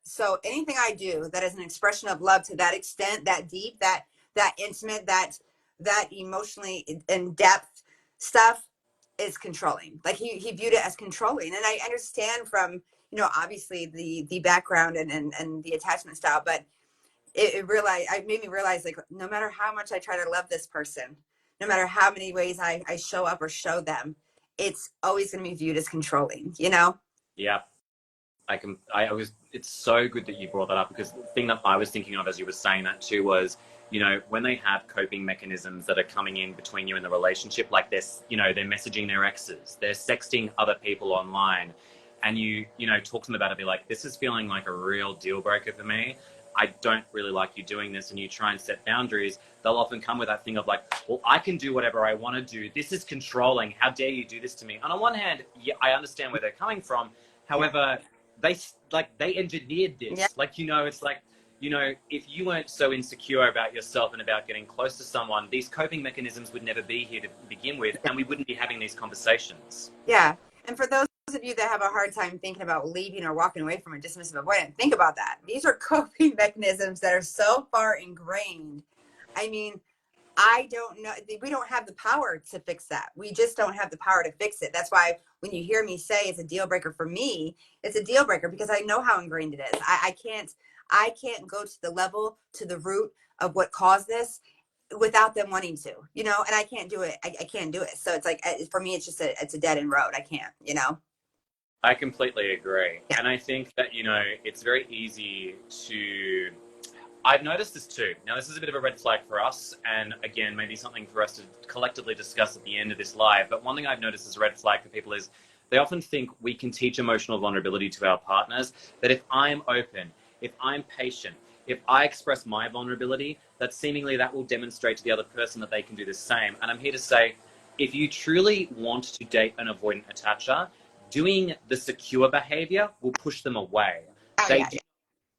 so anything I do that is an expression of love to that extent, that deep, that intimate, that emotionally in depth stuff is controlling. Like, he viewed it as controlling. And I understand from, you know, obviously the background and the attachment style, but it made me realize, like, no matter how much I try to love this person, no matter how many ways I show up or show them, it's always going to be viewed as controlling, you know? Yeah, it's so good that you brought that up, because the thing that I was thinking of as you were saying that too was, you know, when they have coping mechanisms that are coming in between you and the relationship, like this, you know, they're messaging their exes, they're sexting other people online, and you know, talk to them about it, be like, this is feeling like a real deal breaker for me. I don't really like you doing this, and you try and set boundaries, they'll often come with that thing of like, well, I can do whatever I want to do. This is controlling. How dare you do this to me? And on one hand, yeah, I understand where they're coming from. However, they engineered this. Yeah. Like, you know, it's like, you know, if you weren't so insecure about yourself and about getting close to someone, these coping mechanisms would never be here to begin with, and we wouldn't be having these conversations. Yeah. And for those of you that have a hard time thinking about leaving or walking away from a dismissive avoidant, think about that. These are coping mechanisms that are so far ingrained. I mean, I don't know. We don't have the power to fix that. We just don't have the power to fix it. That's why when you hear me say it's a deal breaker for me, it's a deal breaker because I know how ingrained it is. I can't go to the level, to the root of what caused this without them wanting to, you know, and I can't do it. I can't do it. So it's like, for me, it's just it's a dead end road. I can't, you know? I completely agree. Yeah. And I think that, you know, it's very easy to, I've noticed this too. Now, this is a bit of a red flag for us, and again, maybe something for us to collectively discuss at the end of this live. But one thing I've noticed as a red flag for people is they often think we can teach emotional vulnerability to our partners, that if I'm open, if I'm patient, if I express my vulnerability, that seemingly that will demonstrate to the other person that they can do the same. And I'm here to say, if you truly want to date an avoidant attacher, doing the secure behavior will push them away.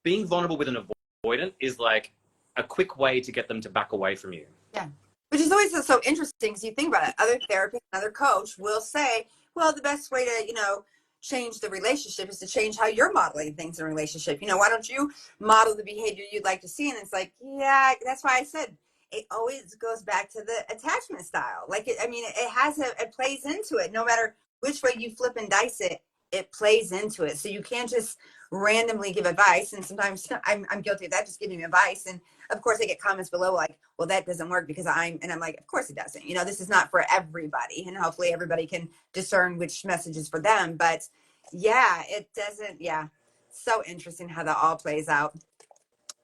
Being vulnerable with an avoidant is like a quick way to get them to back away from you. Yeah. Which is always so interesting because you think about it. Other therapists, another coach will say, well, the best way to, you know, change the relationship is to change how you're modeling things in a relationship. You know, why don't you model the behavior you'd like to see? And it's like, yeah, that's why I said it always goes back to the attachment style. Like, it plays into it. No matter which way you flip and dice it, it plays into it. So you can't just randomly give advice. And sometimes I'm guilty of that, just giving advice. And of course I get comments below like, well, that doesn't work because I'm like, of course it doesn't. You know, this is not for everybody. And hopefully everybody can discern which message is for them. But yeah, it doesn't. Yeah. So interesting how that all plays out.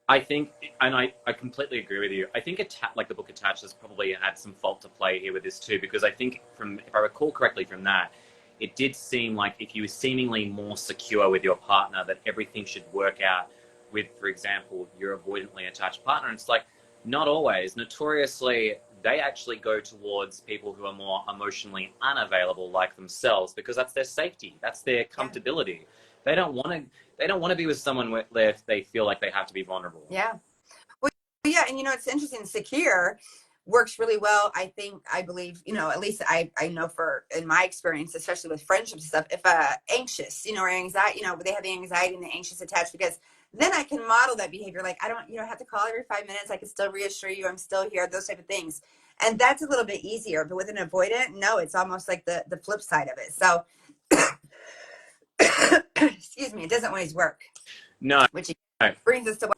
I think, and I completely agree with you. I think like the book Attached has probably had some fault to play here with this too, because I think if I recall correctly from that, it did seem like if you were seemingly more secure with your partner, that everything should work out with, for example, your avoidantly attached partner. And it's like, not always. Notoriously, they actually go towards people who are more emotionally unavailable like themselves, because that's their safety. That's their comfortability. They don't want to be with someone where they feel like they have to be vulnerable. Yeah. Well, yeah. And you know, it's interesting. Secure works really well. I believe, you know, at least I know in my experience, especially with friendships and stuff, if anxious, you know, or anxiety, you know, they have the anxiety and the anxious attached, because then I can model that behavior. Like, I don't, you know, have to call every 5 minutes. I can still reassure you I'm still here, those type of things. And that's a little bit easier, but with an avoidant, no, it's almost like the flip side of it. So excuse me, it doesn't always work. No. Which No. brings us to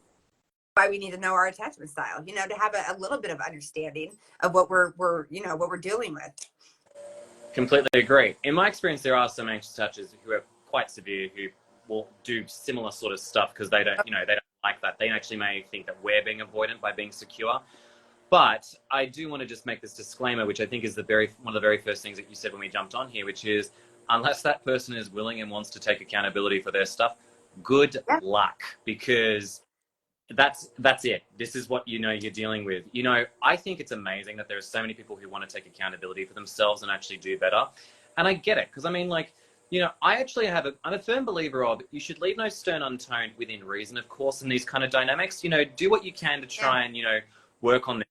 why we need to know our attachment style, you know, to have a little bit of understanding of what we're you know, what we're dealing with. Completely agree. In my experience, there are some anxious attachers who are quite severe who will do similar sort of stuff because they don't, you know, they don't like that. They actually may think that we're being avoidant by being secure. But I do want to just make this disclaimer, which I think is one of the very first things that you said when we jumped on here, which is unless that person is willing and wants to take accountability for their stuff, good luck, because that's it. This is what, you know, you're dealing with. You know, I think it's amazing that there are so many people who want to take accountability for themselves and actually do better. And I get it, because I mean, like, you know, I'm a firm believer of you should leave no stone unturned within reason, of course, in these kind of dynamics. You know, do what you can to try and, you know, work on this.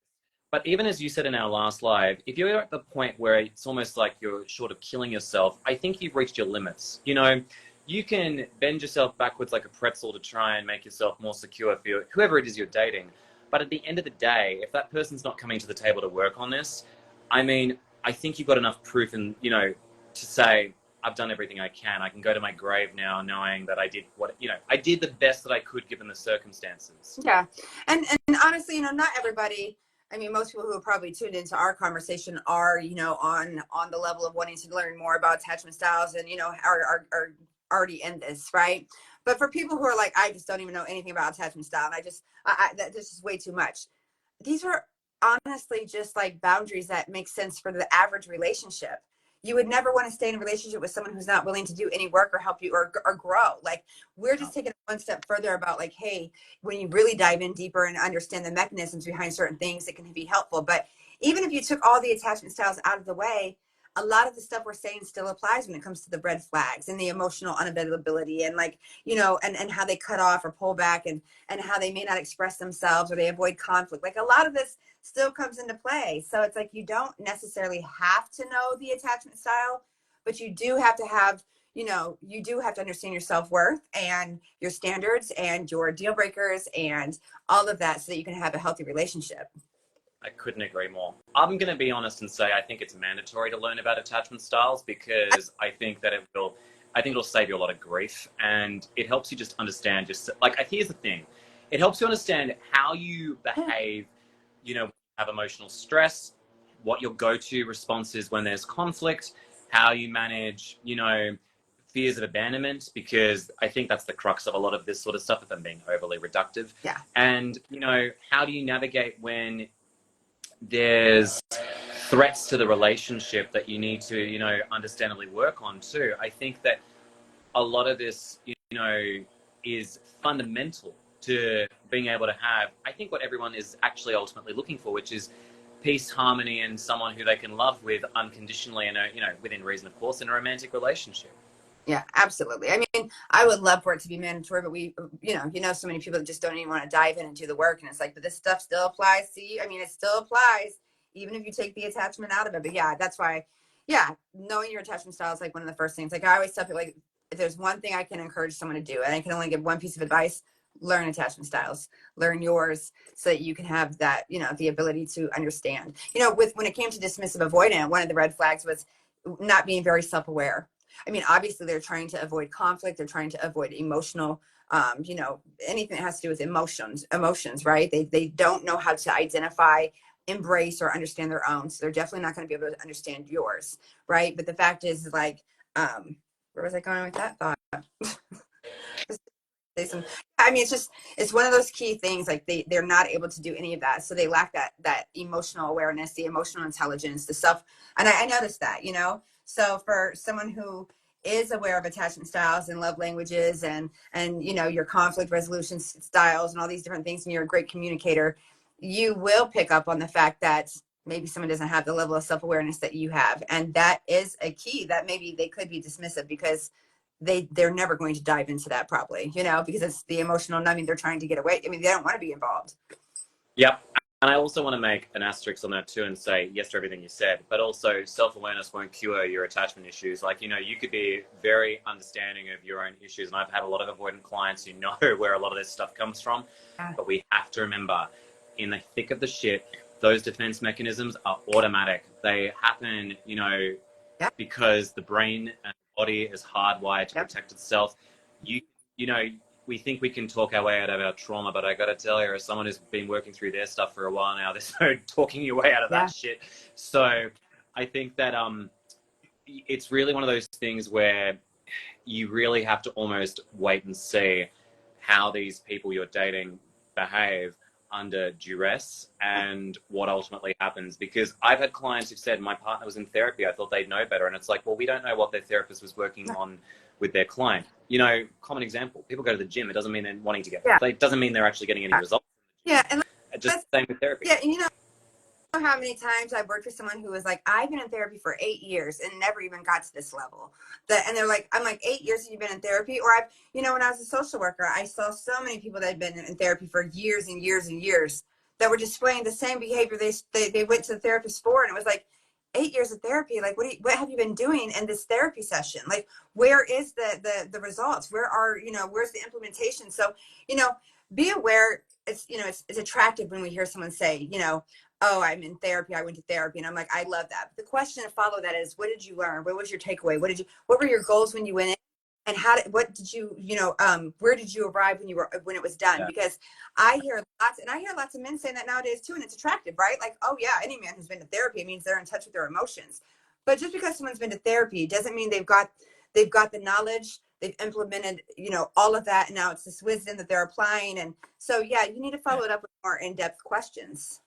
But even as you said in our last live, if you're at the point where it's almost like you're short of killing yourself, I think you've reached your limits. You know, you can bend yourself backwards like a pretzel to try and make yourself more secure for whoever it is you're dating. But at the end of the day, if that person's not coming to the table to work on this, I mean, I think you've got enough proof and, you know, to say, I've done everything I can. I can go to my grave now knowing that I did what, you know, I did the best that I could given the circumstances. Yeah. And honestly, you know, not everybody, I mean, most people who have probably tuned into our conversation are, you know, on the level of wanting to learn more about attachment styles and, you know, are already in this, right? But for people who are like, I just don't even know anything about attachment style, and this is way too much. These are honestly just like boundaries that make sense for the average relationship. You would never want to stay in a relationship with someone who's not willing to do any work or help you or grow. Like, we're just taking it one step further about like, hey, when you really dive in deeper and understand the mechanisms behind certain things, it can be helpful. But even if you took all the attachment styles out of the way, a lot of the stuff we're saying still applies when it comes to the red flags and the emotional unavailability and, like, you know, and how they cut off or pull back and how they may not express themselves or they avoid conflict. Like, a lot of this still comes into play. So it's like, you don't necessarily have to know the attachment style, but you do have to have, you know, you do have to understand your self-worth and your standards and your deal breakers and all of that so that you can have a healthy relationship. I couldn't agree more. I'm going to be honest and say I think it's mandatory to learn about attachment styles because I think it'll save you a lot of grief, and it helps you just understand here's the thing. It helps you understand how you behave, you know, have emotional stress, what your go-to response is when there's conflict, how you manage, you know, fears of abandonment, because I think that's the crux of a lot of this sort of stuff, if I'm being overly reductive. Yeah. And, you know, how do you navigate when there's threats to the relationship that you need to, you know, understandably work on too. I think that a lot of this, you know, is fundamental to being able to have, I think, what everyone is actually ultimately looking for, which is peace, harmony, and someone who they can love with unconditionally and, you know, within reason, of course, in a romantic relationship. Yeah, absolutely. I mean, I would love for it to be mandatory, but you know, so many people that just don't even want to dive in and do the work. And it's like, but this stuff still applies. See, I mean, it still applies, even if you take the attachment out of it. But yeah, that's why, yeah, knowing your attachment style is like one of the first things. Like, I always tell people, like, if there's one thing I can encourage someone to do, and I can only give one piece of advice, learn attachment styles, learn yours so that you can have that, you know, the ability to understand. You know, when it came to dismissive avoidant, one of the red flags was not being very self-aware. I mean, obviously they're trying to avoid conflict. They're trying to avoid emotional, you know, anything that has to do with emotions, right? They don't know how to identify, embrace, or understand their own. So they're definitely not going to be able to understand yours, right? But the fact is, like, where was I going with that thought? I mean, it's one of those key things. Like, they're not able to do any of that. So they lack that emotional awareness, the emotional intelligence, the self. And I noticed that, you know, so for someone who is aware of attachment styles and love languages and, you know, your conflict resolution styles and all these different things, and you're a great communicator, you will pick up on the fact that maybe someone doesn't have the level of self-awareness that you have. And that is a key that maybe they could be dismissive because they're never going to dive into that probably, you know, because it's the emotional numbing. They're trying to get away. I mean, they don't want to be involved. Yep. And I also want to make an asterisk on that too and say yes to everything you said, but also self-awareness won't cure your attachment issues. Like, you know, you could be very understanding of your own issues. And I've had a lot of avoidant clients who know where a lot of this stuff comes from, but we have to remember, in the thick of the shit, those defense mechanisms are automatic. They happen, Yep. because the brain and body is hardwired to Yep. protect itself. You know, we think we can talk our way out of our trauma, but I got to tell you, as someone who's been working through their stuff for a while now, there's no talking your way out of Yeah. that shit. So I think that it's really one of those things where you really have to almost wait and see how these people you're dating behave under duress and what ultimately happens. Because I've had clients who've said, my partner was in therapy, I thought they'd know better. And it's like, well, we don't know what their therapist was working on with their client. Common example, people go to the gym. It doesn't mean they're wanting to get, it doesn't mean they're actually getting any results. Yeah. And just the same with therapy. Yeah. How many times I've worked with someone who was like, I've been in therapy for 8 years and never even got to this level. And they're like, I'm like, 8 years you've been in therapy? Or when I was a social worker, I saw so many people that had been in therapy for years and years and years that were displaying the same behavior they went to the therapist for. And it was like, 8 years of therapy, like what have you been doing in this therapy session? Like, where is the results? Where are, where's the implementation? So, be aware. It's attractive when we hear someone say, oh, I'm in therapy, I went to therapy. And I'm like, I love that. But the question to follow that is, what did you learn? What was your takeaway? What were your goals when you went in? And where did you arrive when it was done? Yeah. Because I hear lots of men saying that nowadays too. And it's attractive, right? Like, oh yeah, any man who's been to therapy, it means they're in touch with their emotions. But just because someone's been to therapy doesn't mean they've got the knowledge, they've implemented, all of that. And now it's this wisdom that they're applying. And so, yeah, you need to follow it up with more in-depth questions.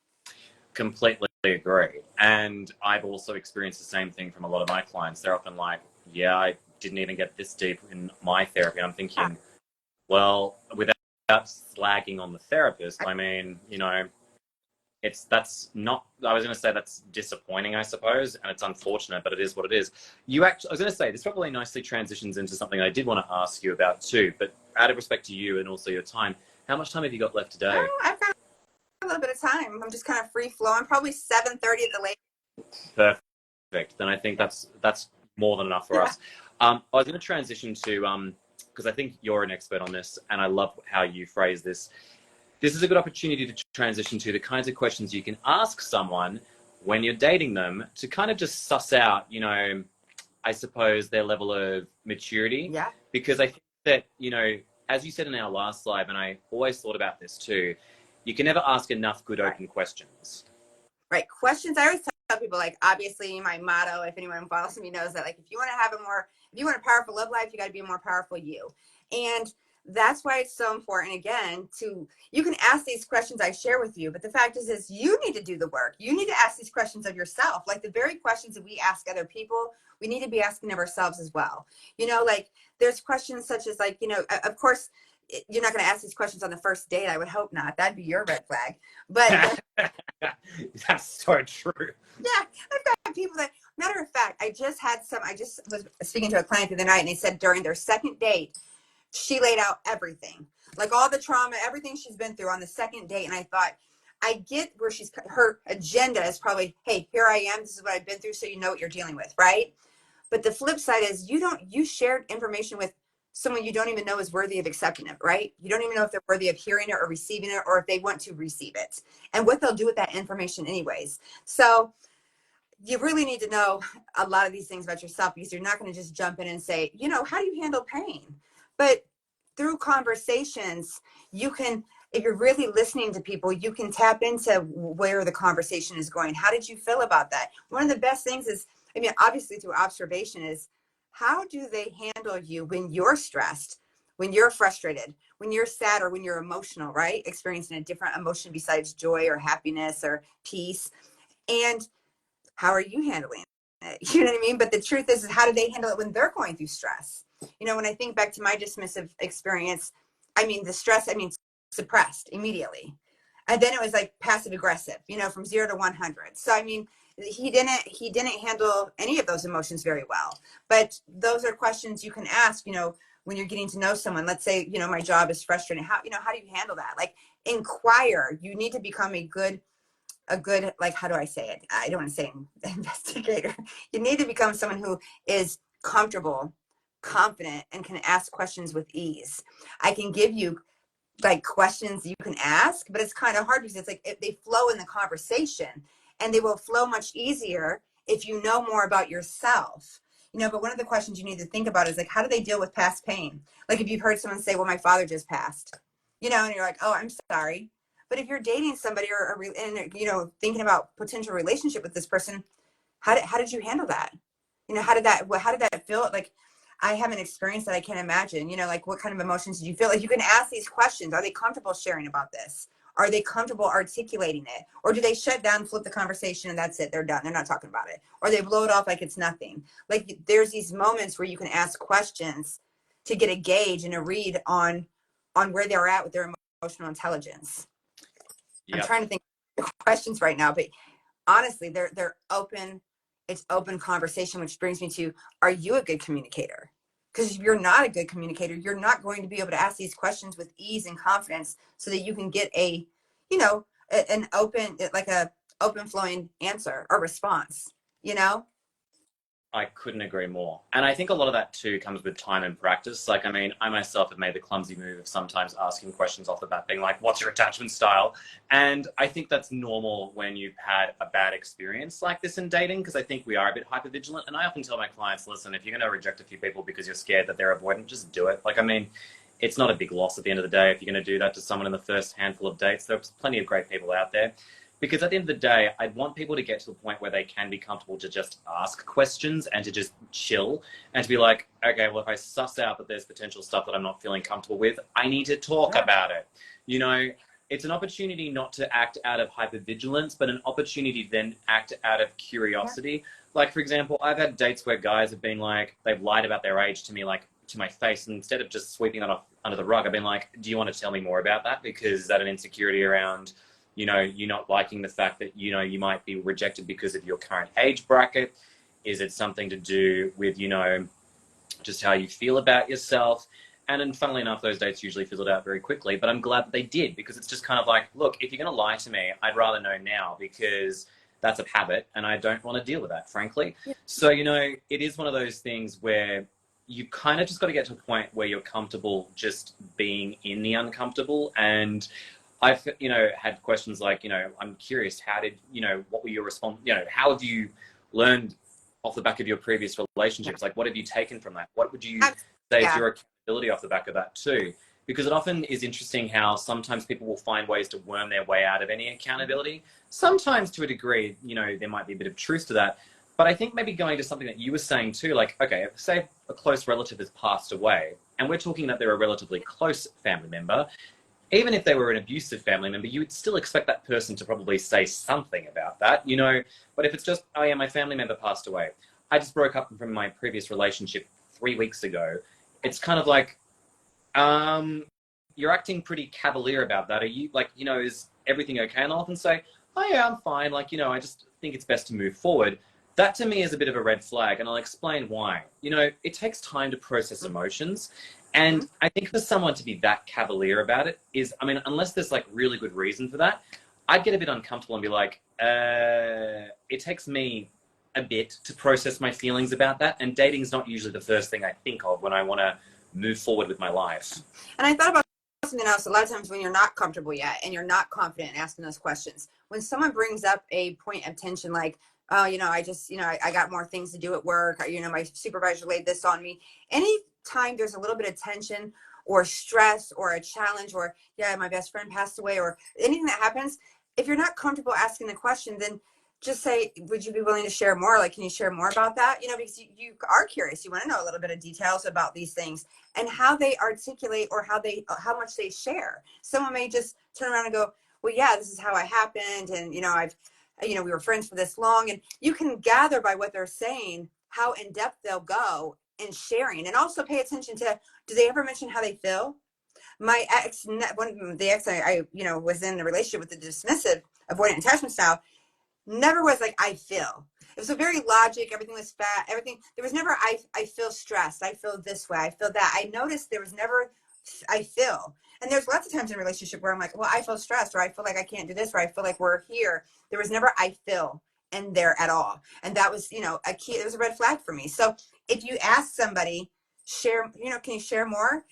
Completely agree. And I've also experienced the same thing from a lot of my clients. They're often like, yeah, I didn't even get this deep in my therapy. And I'm thinking, well, without slagging on the therapist, I mean, that's disappointing, I suppose, and it's unfortunate, but it is what it is. I was going to say, this probably nicely transitions into something I did want to ask you about too, but out of respect to you and also your time, how much time have you got left today? Oh, I've got a little bit of time. I'm just kind of free flowing, probably 7:30 at the latest. Perfect. Then I think that's more than enough for us. I was going to transition to, because I think you're an expert on this, and I love how you phrase this. This is a good opportunity to transition to the kinds of questions you can ask someone when you're dating them to kind of just suss out, I suppose, their level of maturity. Yeah. Because I think that, as you said in our last live, and I always thought about this too, you can never ask enough good open questions. Right. Questions. I always tell people, like, obviously my motto, if anyone follows me knows that, like, if you want a powerful love life, you got to be a more powerful you. And that's why it's so important, again, you can ask these questions I share with you, but the fact is you need to do the work. You need to ask these questions of yourself. Like the very questions that we ask other people, we need to be asking of ourselves as well. Like there's questions such as, like, of course, you're not going to ask these questions on the first date. I would hope not. That'd be your red flag. But that's so true. Yeah, I've got people that, matter of fact, I just was speaking to a client the other night, and they said during their second date, she laid out everything, like all the trauma, everything she's been through on the second date. And I thought, I get where her agenda is probably, hey, here I am. This is what I've been through. So you know what you're dealing with, right? But the flip side is you shared information with someone you don't even know is worthy of accepting it, right? You don't even know if they're worthy of hearing it or receiving it, or if they want to receive it and what they'll do with that information anyways. So you really need to know a lot of these things about yourself, because you're not going to just jump in and say, how do you handle pain? But through conversations, you can, if you're really listening to people, you can tap into where the conversation is going. How did you feel about that? One of the best things is, obviously through observation, is how do they handle you when you're stressed, when you're frustrated, when you're sad, or when you're emotional, right? Experiencing a different emotion besides joy or happiness or peace. And how are you handling it? You know what I mean? But the truth is how do they handle it when they're going through stress? When I think back to my dismissive experience, the stress, suppressed immediately. And then it was like passive aggressive, from 0 to 100. So, he didn't handle any of those emotions very well. But those are questions you can ask, when you're getting to know someone. Let's say, my job is frustrating. How do you handle that? Like, inquire. You need to become a good, like, how do I say it? I don't want to say investigator. You need to become someone who is comfortable, confident, and can ask questions with ease. I can give you like questions you can ask, but it's kind of hard because it's like they flow in the conversation, and they will flow much easier if you know more about yourself. But one of the questions you need to think about is like, how do they deal with past pain? Like if you've heard someone say, well, my father just passed, and you're like, oh, I'm sorry. But if you're dating somebody and thinking about potential relationship with this person, how did you handle that? How did that feel? Like, I haven't experienced that. I can't imagine, like what kind of emotions did you feel? Like you can ask these questions. Are they comfortable sharing about this? Are they comfortable articulating it? Or do they shut down, flip the conversation, and that's it? They're done. They're not talking about it. Or they blow it off like it's nothing. Like there's these moments where you can ask questions to get a gauge and a read on where they're at with their emotional intelligence. Yep. I'm trying to think of questions right now, but honestly, they're open. It's open conversation, which brings me to, are you a good communicator? Because if you're not a good communicator, you're not going to be able to ask these questions with ease and confidence so that you can get an open flowing answer or response, I couldn't agree more. And I think a lot of that too comes with time and practice. Like, I mean, I myself have made the clumsy move of sometimes asking questions off the bat, being like, what's your attachment style? And I think that's normal when you've had a bad experience like this in dating, because I think we are a bit hypervigilant. And I often tell my clients, listen, if you're going to reject a few people because you're scared that they're avoidant, just do it. Like, I mean, it's not a big loss at the end of the day if you're going to do that to someone in the first handful of dates. There's plenty of great people out there. Because at the end of the day, I'd want people to get to the point where they can be comfortable to just ask questions and to just chill and to be like, okay, well, if I suss out that there's potential stuff that I'm not feeling comfortable with, I need to talk about it. It's an opportunity not to act out of hypervigilance, but an opportunity to then act out of curiosity. Like, for example, I've had dates where guys have been like, they've lied about their age to me, like to my face. And instead of just sweeping that off under the rug, I've been like, do you want to tell me more about that? Because is that an insecurity around you not liking the fact that, you might be rejected because of your current age bracket? Is it something to do with, just how you feel about yourself? And then funnily enough, those dates usually fizzled out very quickly, but I'm glad that they did, because it's just kind of like, look, if you're going to lie to me, I'd rather know now, because that's a habit and I don't want to deal with that, frankly. Yeah. So, it is one of those things where you kind of just got to get to a point where you're comfortable just being in the uncomfortable. And I've, had questions like, I'm curious, what were your response? How have you learned off the back of your previous relationships? Like, what have you taken from that? What would you say is your accountability off the back of that too? Because it often is interesting how sometimes people will find ways to worm their way out of any accountability. Sometimes to a degree, there might be a bit of truth to that. But I think maybe going to something that you were saying too, like, okay, say a close relative has passed away, and we're talking that they're a relatively close family member. Even if they were an abusive family member, you would still expect that person to probably say something about that, But if it's just, oh yeah, my family member passed away, I just broke up from my previous relationship 3 weeks ago, it's kind of like, you're acting pretty cavalier about that. Are you, like, is everything okay? And I'll often say, oh yeah, I'm fine. Like, I just think it's best to move forward. That to me is a bit of a red flag, and I'll explain why. It takes time to process emotions. And I think for someone to be that cavalier about it is, unless there's like really good reason for that, I'd get a bit uncomfortable and be like, it takes me a bit to process my feelings about that. And dating is not usually the first thing I think of when I want to move forward with my life. And I thought about something else. A lot of times when you're not comfortable yet and you're not confident in asking those questions, when someone brings up a point of tension, like, oh, I got more things to do at work, or, my supervisor laid this on me. Anytime there's a little bit of tension or stress or a challenge, or, yeah, my best friend passed away, or anything that happens, if you're not comfortable asking the question, then just say, would you be willing to share more? Like, can you share more about that? Because you are curious. You want to know a little bit of details about these things and how they articulate, or how much they share. Someone may just turn around and go, well, yeah, this is how it happened. And, we were friends for this long. And you can gather by what they're saying, how in depth they'll go in sharing. And also pay attention to, do they ever mention how they feel? My ex, the ex I was in a relationship with, the dismissive avoidant attachment style, never was like, I feel. It was a very logic. Everything was fat. Everything. There was never, I feel stressed. I feel this way. I feel that. I noticed there was never, I feel. And there's lots of times in a relationship where I'm like, well, I feel stressed, or I feel like I can't do this, or I feel like we're here. There was never, I feel in there at all. And that was, a key. It was a red flag for me. So if you ask somebody, share, can you share more?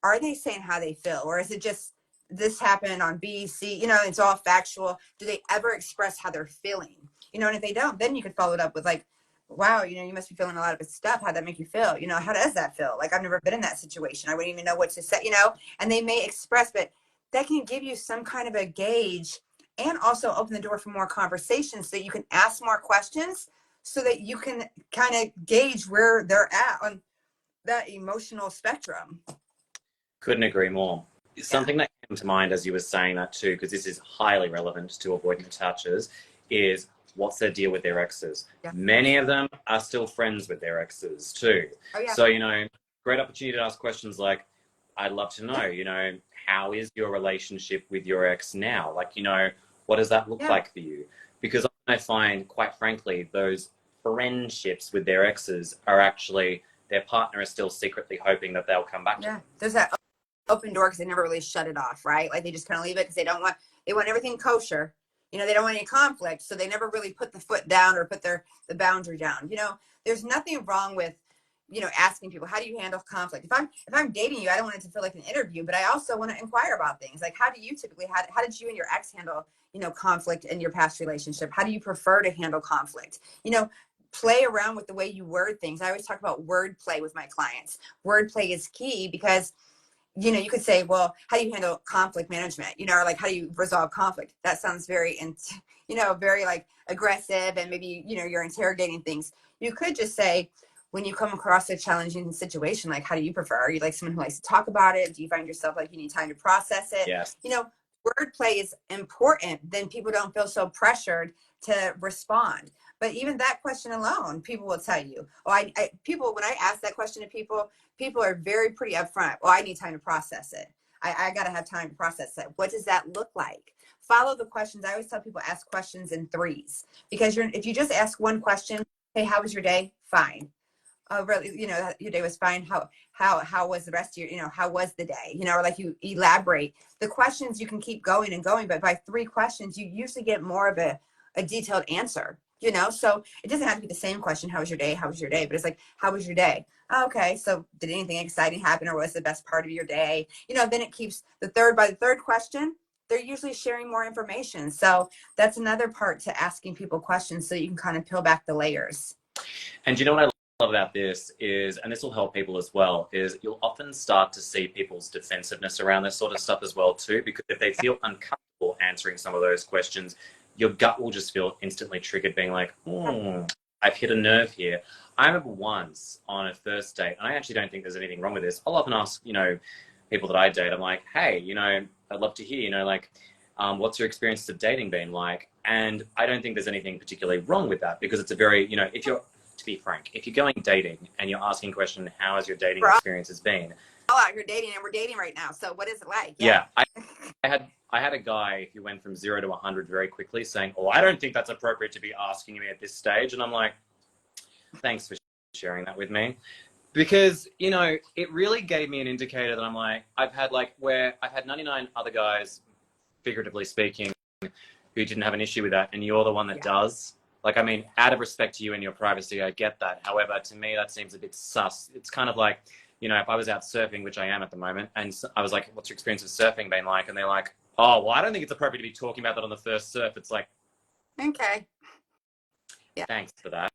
Are they saying how they feel? Or is it just, this happened on B, C, you know, it's all factual. Do they ever express how they're feeling? You know, and if they don't, then you could follow it up with like, wow, you know, you must be feeling a lot of stuff. How'd that make you feel? You know, how does that feel? Like, I've never been in that situation. I wouldn't even know what to say, you know, and they may express, but that can give you some kind of a gauge and also open the door for more conversations so that you can ask more questions so that you can kind of gauge where they're at on that emotional spectrum. Couldn't agree more. Yeah. Something that came to mind as you were saying that too, because this is highly relevant to avoidant attachers, is what's their deal with their exes. Yeah. Many of them are still friends with their exes too. Oh, yeah. So, you know, great opportunity to ask questions like, I'd love to know, you know, how is your relationship with your ex now? Like, you know, what does that look like for you? Because I find, quite frankly, those friendships with their exes are actually, their partner is still secretly hoping that they'll come back to them. There's that open door because they never really shut it off, right? Like they just kind of leave it because they want everything kosher. You know, they don't want any conflict, so they never really put the foot down or put the boundary down. You know, there's nothing wrong with, you know, asking people, how do you handle conflict? If I'm dating you, I don't want it to feel like an interview, but I also want to inquire about things. Like, how do you typically, how did you and your ex handle, you know, conflict in your past relationship? How do you prefer to handle conflict? You know, play around with the way you word things. I always talk about word play with my clients. Word play is key because, you know, you could say, well, how do you handle conflict management? You know, or like, how do you resolve conflict? That sounds very, you know, very like aggressive and maybe, you know, you're interrogating things. You could just say, when you come across a challenging situation, like, how do you prefer? Are you like someone who likes to talk about it? Do you find yourself like you need time to process it? Yes. You know, wordplay is important. Then people don't feel so pressured to respond. But even that question alone, people will tell you. Oh, people, when I ask that question to people, people are very pretty upfront. Well, I need time to process it. I got to have time to process it. What does that look like? Follow the questions. I always tell people ask questions in threes because if you just ask one question, hey, how was your day? Fine. Oh, really? You know, your day was fine. How was the rest of your, you know, how was the day? You know, or like you elaborate the questions, you can keep going and going, but by 3 questions, you usually get more of a detailed answer, you know? So it doesn't have to be the same question. How was your day? How was your day? But it's like, how was your day? Oh, okay. So did anything exciting happen or what's the best part of your day? You know, then it keeps by the third question, they're usually sharing more information. So that's another part to asking people questions so you can kind of peel back the layers. And you know what I love about this is, and this will help people as well, is you'll often start to see people's defensiveness around this sort of stuff as well too, because if they feel uncomfortable answering some of those questions, your gut will just feel instantly triggered, being like, I've hit a nerve here. I remember once on a first date, and I actually don't think there's anything wrong with this. I'll often ask, you know, people that I date, I'm like, hey, you know, I'd love to hear, you know, like, what's your experience of dating been like? And I don't think there's anything particularly wrong with that because it's a very, you know, to be frank, if you're going dating and you're asking a question, how has your dating experience has been? All out here dating, and we're dating right now. So what is it like? Yeah, I had a guy who went from 0 to 100 very quickly, saying, "Oh, I don't think that's appropriate to be asking me at this stage." And I'm like, "Thanks for sharing that with me," because you know it really gave me an indicator that I'm like, I've had 99 other guys, figuratively speaking, who didn't have an issue with that, and you're the one that does. Like, I mean, out of respect to you and your privacy, I get that. However, to me, that seems a bit sus. It's kind of like, you know, if I was out surfing, which I am at the moment, and I was like, what's your experience of surfing been like? And they're like, oh, well, I don't think it's appropriate to be talking about that on the first surf. It's like, okay. Yeah. Thanks for that.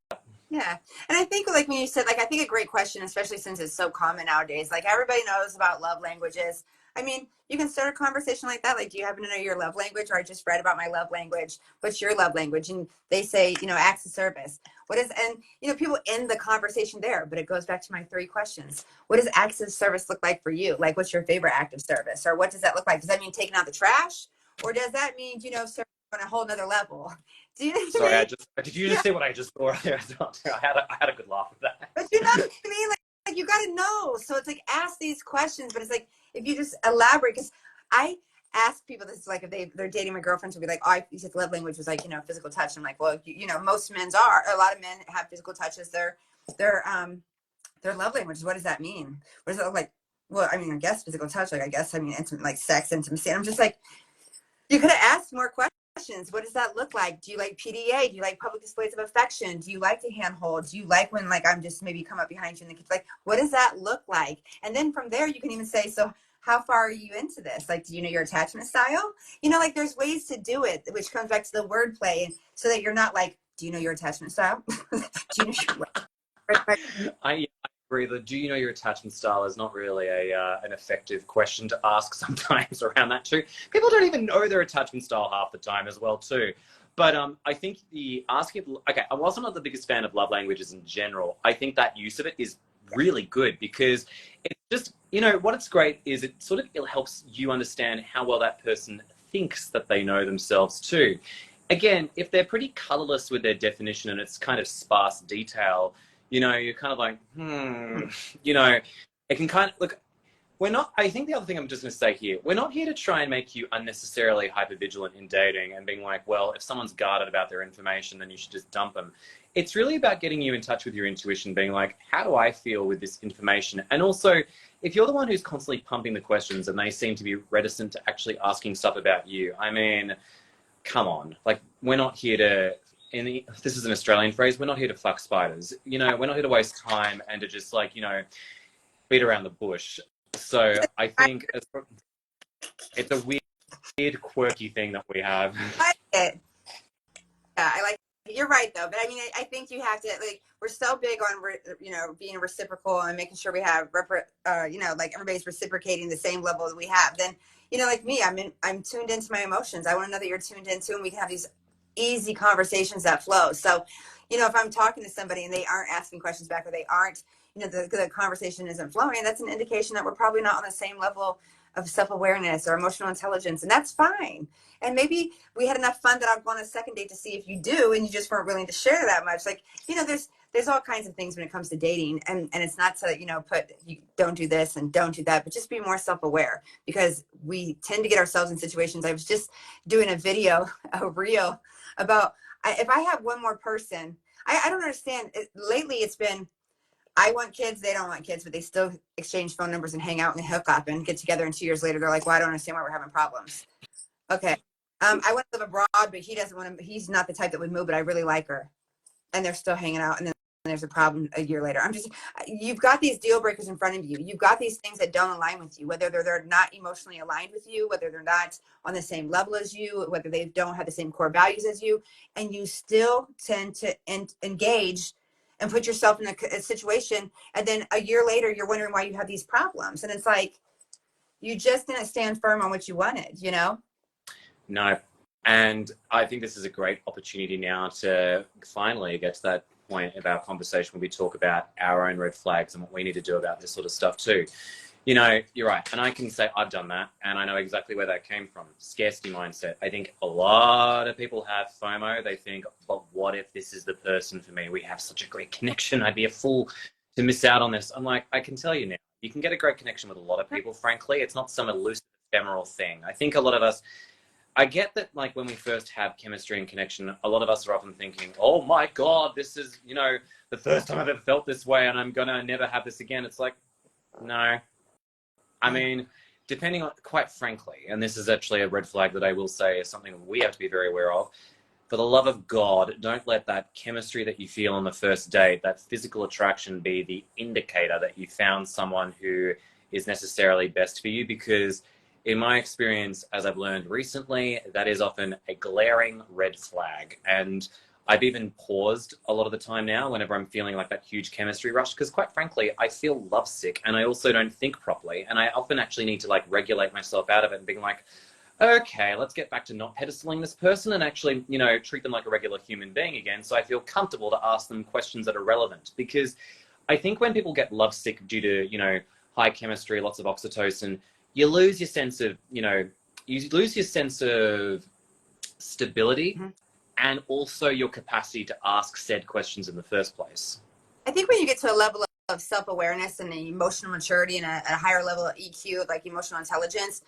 Yeah. And I think like when you said, like, I think a great question, especially since it's so common nowadays, like everybody knows about love languages. I mean, you can start a conversation like that. Like, do you happen to know your love language? Or I just read about my love language. What's your love language? And they say, you know, acts of service. And, you know, people end the conversation there, but it goes back to my 3 questions. What does acts of service look like for you? Like, what's your favorite act of service? Or what does that look like? Does that mean taking out the trash? Or does that mean, you know, service on a whole nother level? Do you know what I mean? Did you just say what I just saw earlier? I had a good laugh with that. But you know what I mean? Like you got to know. So it's like, ask these questions, but it's like, if you just elaborate, because I ask people this, like, if they're dating, my girlfriends will be like, oh, you said love language was like, you know, physical touch. I'm like, well, you know, most men's are, a lot of men have physical touch as their love language. What does that mean? What does it look like? Well, I mean, I guess physical touch, like, I mean, intimate, like sex, intimacy. And I'm just like, you could have asked more questions. What does that look like? Do you like PDA? Do you like public displays of affection? Do you like to handhold? Do you like when, like, I'm just maybe come up behind you in the kitchen? Like, what does that look like? And then from there, you can even say, so how far are you into this? Like, do you know your attachment style? You know, like there's ways to do it, which comes back to the wordplay, so that you're not like, do you know your attachment style? Do you know your I agree that do you know your attachment style is not really an effective question to ask sometimes around that too. People don't even know their attachment style half the time as well too. But I think the asking, okay, whilst I'm not the biggest fan of love languages in general, I think that use of it is really good because it's just, you know, what it's great is it sort of it helps you understand how well that person thinks that they know themselves too. Again, if they're pretty colorless with their definition and it's kind of sparse detail, you know, you're kind of like, you know, it can kind of look. We're not. I think the other thing I'm just going to say here, we're not here to try and make you unnecessarily hypervigilant in dating and being like, well, if someone's guarded about their information, then you should just dump them. It's really about getting you in touch with your intuition, being like, how do I feel with this information? And also, if you're the one who's constantly pumping the questions and they seem to be reticent to actually asking stuff about you, I mean, come on. Like, we're not here to, this is an Australian phrase, we're not here to fuck spiders. You know, we're not here to waste time and to just like, you know, beat around the bush. So I think it's a weird, quirky thing that we have. I like it. Yeah, I like it. You're right though, but I mean, I think you have to like. We're so big on you know being reciprocal and making sure we have you know like everybody's reciprocating the same level that we have. Then you know like me, I'm tuned into my emotions. I want to know that you're tuned into, and we can have these easy conversations that flow. So you know if I'm talking to somebody and they aren't asking questions back or they aren't you know the conversation isn't flowing, that's an indication that we're probably not on the same level of self-awareness or emotional intelligence, and that's fine. And maybe we had enough fun that I'll go on a second date to see if you do, and you just weren't willing to share that much. Like, you know, there's all kinds of things when it comes to dating, and it's not to, you know, put you don't do this and don't do that, but just be more self-aware because we tend to get ourselves in situations. I was just doing a video, a reel about if I have one more person, I don't understand. Lately, it's been I want kids, they don't want kids, but they still exchange phone numbers and hang out and hook up and get together. And 2 years later, they're like, well, I don't understand why we're having problems. Okay. I want to live abroad, but he doesn't want to, he's not the type that would move, but I really like her. And they're still hanging out. And then there's a problem a year later. You've got these deal breakers in front of you. You've got these things that don't align with you, whether they're not emotionally aligned with you, whether they're not on the same level as you, whether they don't have the same core values as you. And you still tend to engage and put yourself in a situation. And then a year later, you're wondering why you have these problems. And it's like, you just didn't stand firm on what you wanted, you know? No. And I think this is a great opportunity now to finally get to that point of our conversation when we talk about our own red flags and what we need to do about this sort of stuff too. You know, you're right. And I can say I've done that and I know exactly where that came from. Scarcity mindset. I think a lot of people have FOMO. They think, but what if this is the person for me? We have such a great connection. I'd be a fool to miss out on this. I'm like, I can tell you now, you can get a great connection with a lot of people, frankly. It's not some elusive, ephemeral thing. I think a lot of us, I get that, like, when we first have chemistry and connection, a lot of us are often thinking, oh my God, this is, you know, the first time I've ever felt this way and I'm going to never have this again. It's like, no. I mean, depending on, quite frankly, and this is actually a red flag that I will say is something we have to be very aware of. For the love of God, don't let that chemistry that you feel on the first date, that physical attraction, be the indicator that you found someone who is necessarily best for you, because in my experience, as I've learned recently, that is often a glaring red flag. And I've even paused a lot of the time now whenever I'm feeling like that huge chemistry rush, because quite frankly, I feel lovesick and I also don't think properly. And I often actually need to like regulate myself out of it and being like, okay, let's get back to not pedestaling this person and actually, you know, treat them like a regular human being again. So I feel comfortable to ask them questions that are relevant, because I think when people get lovesick due to, you know, high chemistry, lots of oxytocin, you lose your sense of, you know, you lose your sense of stability. Mm-hmm. And also your capacity to ask said questions in the first place. I think when you get to a level of self-awareness and emotional maturity and a higher level of EQ, like emotional intelligence,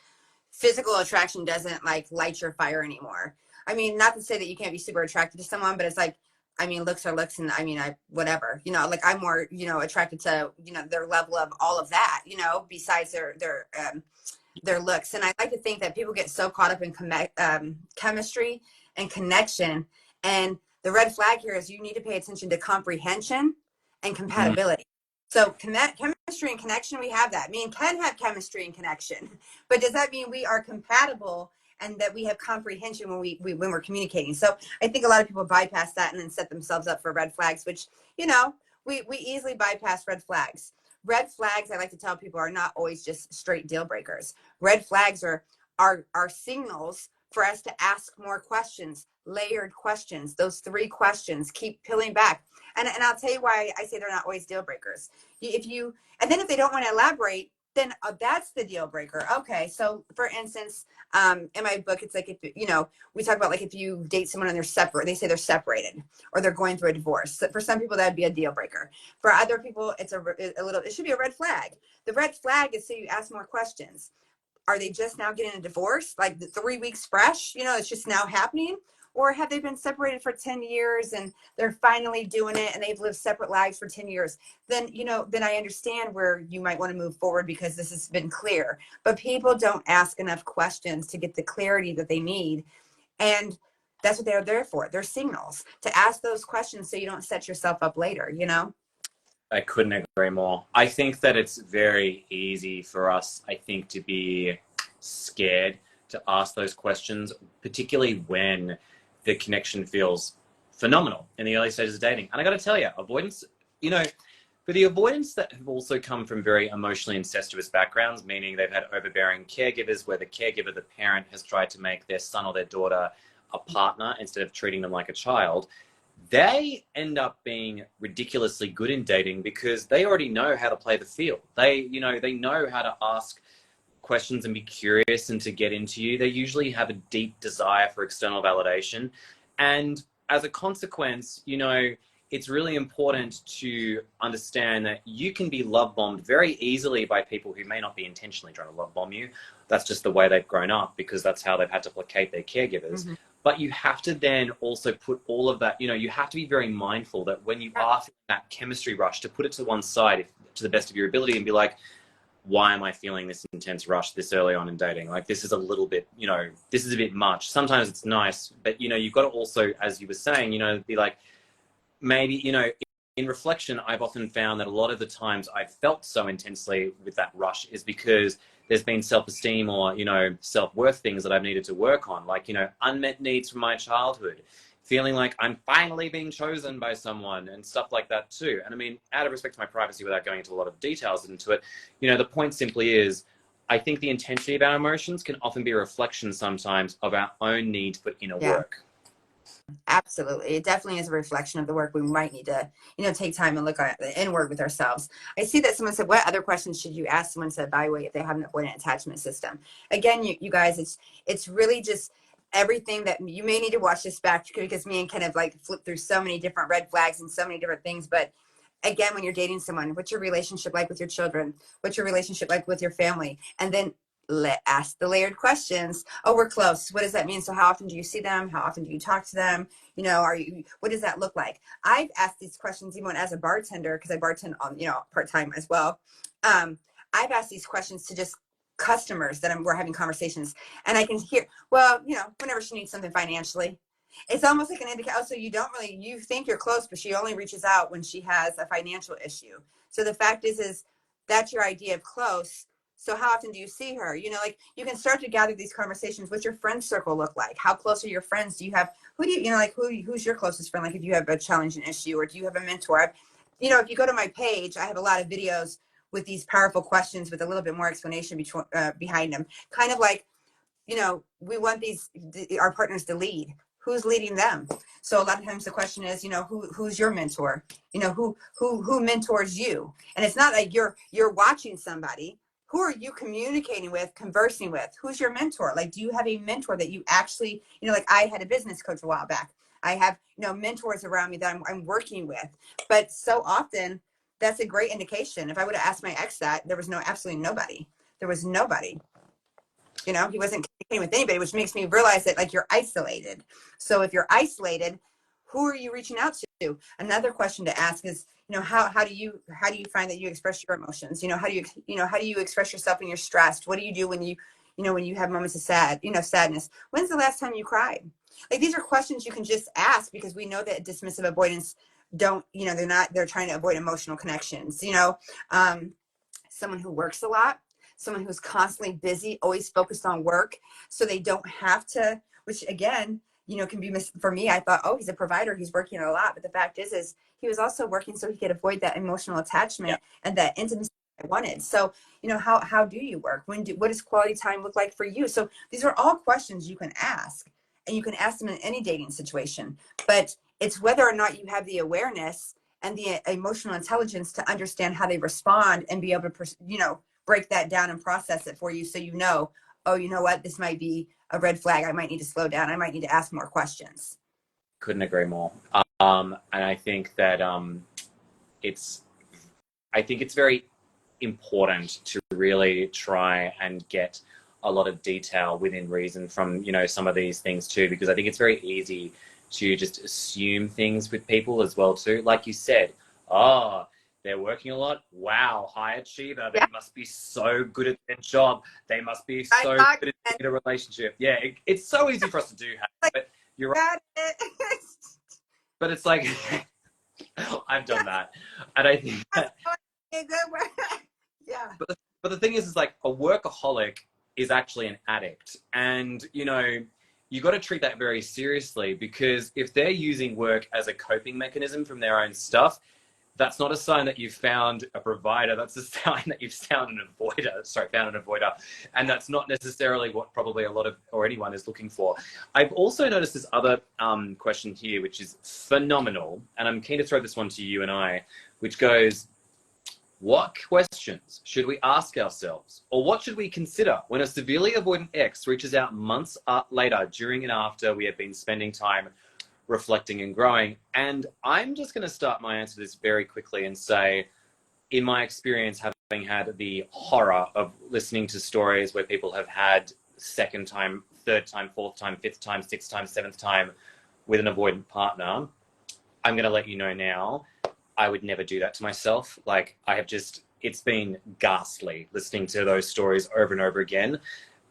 physical attraction doesn't like light your fire anymore. I mean, not to say that you can't be super attracted to someone, but it's like, I mean, looks are looks, and I mean, whatever, you know, like I'm more, you know, attracted to, you know, their level of all of that, you know, besides their looks. And I like to think that people get so caught up in chemistry and connection. And the red flag here is you need to pay attention to comprehension and compatibility. So chemistry and connection, we have that. Me and Ken have chemistry and connection, but does that mean we are compatible and that we have comprehension when we're communicating? So I think a lot of people bypass that and then set themselves up for red flags, which, you know, we easily bypass red flags. Red flags, I like to tell people, are not always just straight deal breakers. Red flags are signals for us to ask more questions, layered questions. Those 3 questions, keep peeling back. And I'll tell you why I say they're not always deal breakers. And then if they don't want to elaborate, then that's the deal breaker. Okay, so for instance, in my book, it's like, if you know, we talk about like if you date someone and they're separate, they say they're separated or they're going through a divorce. So for some people, that'd be a deal breaker. For other people, it's a little, it should be a red flag. The red flag is so you ask more questions. Are they just now getting a divorce, like the 3 weeks fresh, you know, it's just now happening? Or have they been separated for 10 years and they're finally doing it and they've lived separate lives for 10 years? Then, you know, then I understand where you might want to move forward because this has been clear. But people don't ask enough questions to get the clarity that they need. And that's what they're there for. They're signals to ask those questions so you don't set yourself up later, you know? I couldn't agree more. I think that it's very easy for us, I think, to be scared to ask those questions, particularly when the connection feels phenomenal in the early stages of dating. And I got to tell you, avoidance, you know, for the avoidance that have also come from very emotionally incestuous backgrounds, meaning they've had overbearing caregivers where the caregiver, the parent, has tried to make their son or their daughter a partner instead of treating them like a child, they end up being ridiculously good in dating because they already know how to play the field. They know how to ask questions and be curious and to get into you. They usually have a deep desire for external validation. And as a consequence, you know, it's really important to understand that you can be love bombed very easily by people who may not be intentionally trying to love bomb you. That's just the way they've grown up because that's how they've had to placate their caregivers. Mm-hmm. But you have to then also put all of that, you know, you have to be very mindful that when you are feeling that chemistry rush, to put it to one side to the best of your ability and be like, why am I feeling this intense rush this early on in dating? Like, this is a little bit, you know, this is a bit much. Sometimes it's nice, but, you know, you've got to also, as you were saying, you know, be like, maybe, you know, in reflection, I've often found that a lot of the times I've felt so intensely with that rush is because there's been self-esteem or, you know, self-worth things that I've needed to work on, like, you know, unmet needs from my childhood, feeling like I'm finally being chosen by someone and stuff like that too. And I mean, out of respect to my privacy, without going into a lot of details into it, you know, the point simply is, I think the intensity of our emotions can often be a reflection sometimes of our own need for inner work. Absolutely. It definitely is a reflection of the work we might need to, you know, take time and look at the inward with ourselves. I see that someone said, what other questions should you ask someone to evaluate if they have an avoidant attachment system? Again, you guys, it's really just everything that you may need to watch this back because me and Ken have like flipped through so many different red flags and so many different things. But again, when you're dating someone, what's your relationship like with your children? What's your relationship like with your family? And then ask the layered questions. Oh, we're close. What does that mean? So how often do you see them? How often do you talk to them? You know, what does that look like? I've asked these questions even as a bartender, because I bartend on, you know, part-time as well. I've asked these questions to just customers that we're having conversations, and I can hear, well, you know, whenever she needs something financially, it's almost like an indicator. Oh, so you think you're close, but she only reaches out when she has a financial issue. So the fact is that's your idea of close. So how often do you see her? You know, like you can start to gather these conversations. What's your friend circle look like? How close are your friends? Do you have, who's your closest friend? Like if you have a challenging issue, or do you have a mentor? You know, if you go to my page, I have a lot of videos with these powerful questions with a little bit more explanation behind them. Kind of like, you know, we want our partners to lead. Who's leading them? So a lot of times the question is, you know, who's your mentor? You know, who mentors you? And it's not like you're watching somebody. Who are you communicating with, conversing with? Who's your mentor? Like, do you have a mentor that you actually, you know, like I had a business coach a while back. I have, you know, mentors around me that I'm working with. But so often that's a great indication. If I would have asked my ex that, there was absolutely nobody. There was nobody. You know, he wasn't communicating with anybody, which makes me realize that like you're isolated. So if you're isolated, who are you reaching out to? Another question to ask is, you know, how do you find that you express your emotions? You know, how do you express yourself when you're stressed? What do you do when you have moments of sadness? When's the last time you cried? Like, these are questions you can just ask because we know that dismissive avoidance don't, you know, they're trying to avoid emotional connections, you know. Someone who works a lot, someone who's constantly busy, always focused on work, so they don't have to, which again, you know, can be for me. I thought, oh, he's a provider, he's working a lot, but the fact is he was also working so he could avoid that emotional attachment and that intimacy I wanted. So, you know, how do you work? What does quality time look like for you? So these are all questions you can ask, and you can ask them in any dating situation, but it's whether or not you have the awareness and the emotional intelligence to understand how they respond and be able to, you know, break that down and process it for you. So, you know, oh, you know what, this might be a red flag. I might need to slow down. I might need to ask more questions. Couldn't agree more. And I think that it's very important to really try and get a lot of detail within reason from, you know, some of these things too, because I think it's very easy to just assume things with people as well too. Like you said, oh, they're working a lot. Wow, high achiever. They must be so good at their job. They must be so good at a relationship. Yeah, it's so easy for us to do, but you're right. But it's like, I've done that. And I think that, yeah. But the thing is like a workaholic is actually an addict. And, you know, you got to treat that very seriously, because if they're using work as a coping mechanism from their own stuff, that's not a sign that you've found a provider. That's a sign that you've found an avoider. And that's not necessarily what probably a lot of, or anyone is looking for. I've also noticed this other question here, which is phenomenal. And I'm keen to throw this one to you and I, which goes, what questions should we ask ourselves, or what should we consider when a severely avoidant ex reaches out months later, during and after we have been spending time reflecting and growing? And I'm just going to start my answer to this very quickly and say, in my experience, having had the horror of listening to stories where people have had second time, third time, fourth time, fifth time, sixth time, seventh time with an avoidant partner, I'm going to let you know now, I would never do that to myself. Like, it's been ghastly listening to those stories over and over again.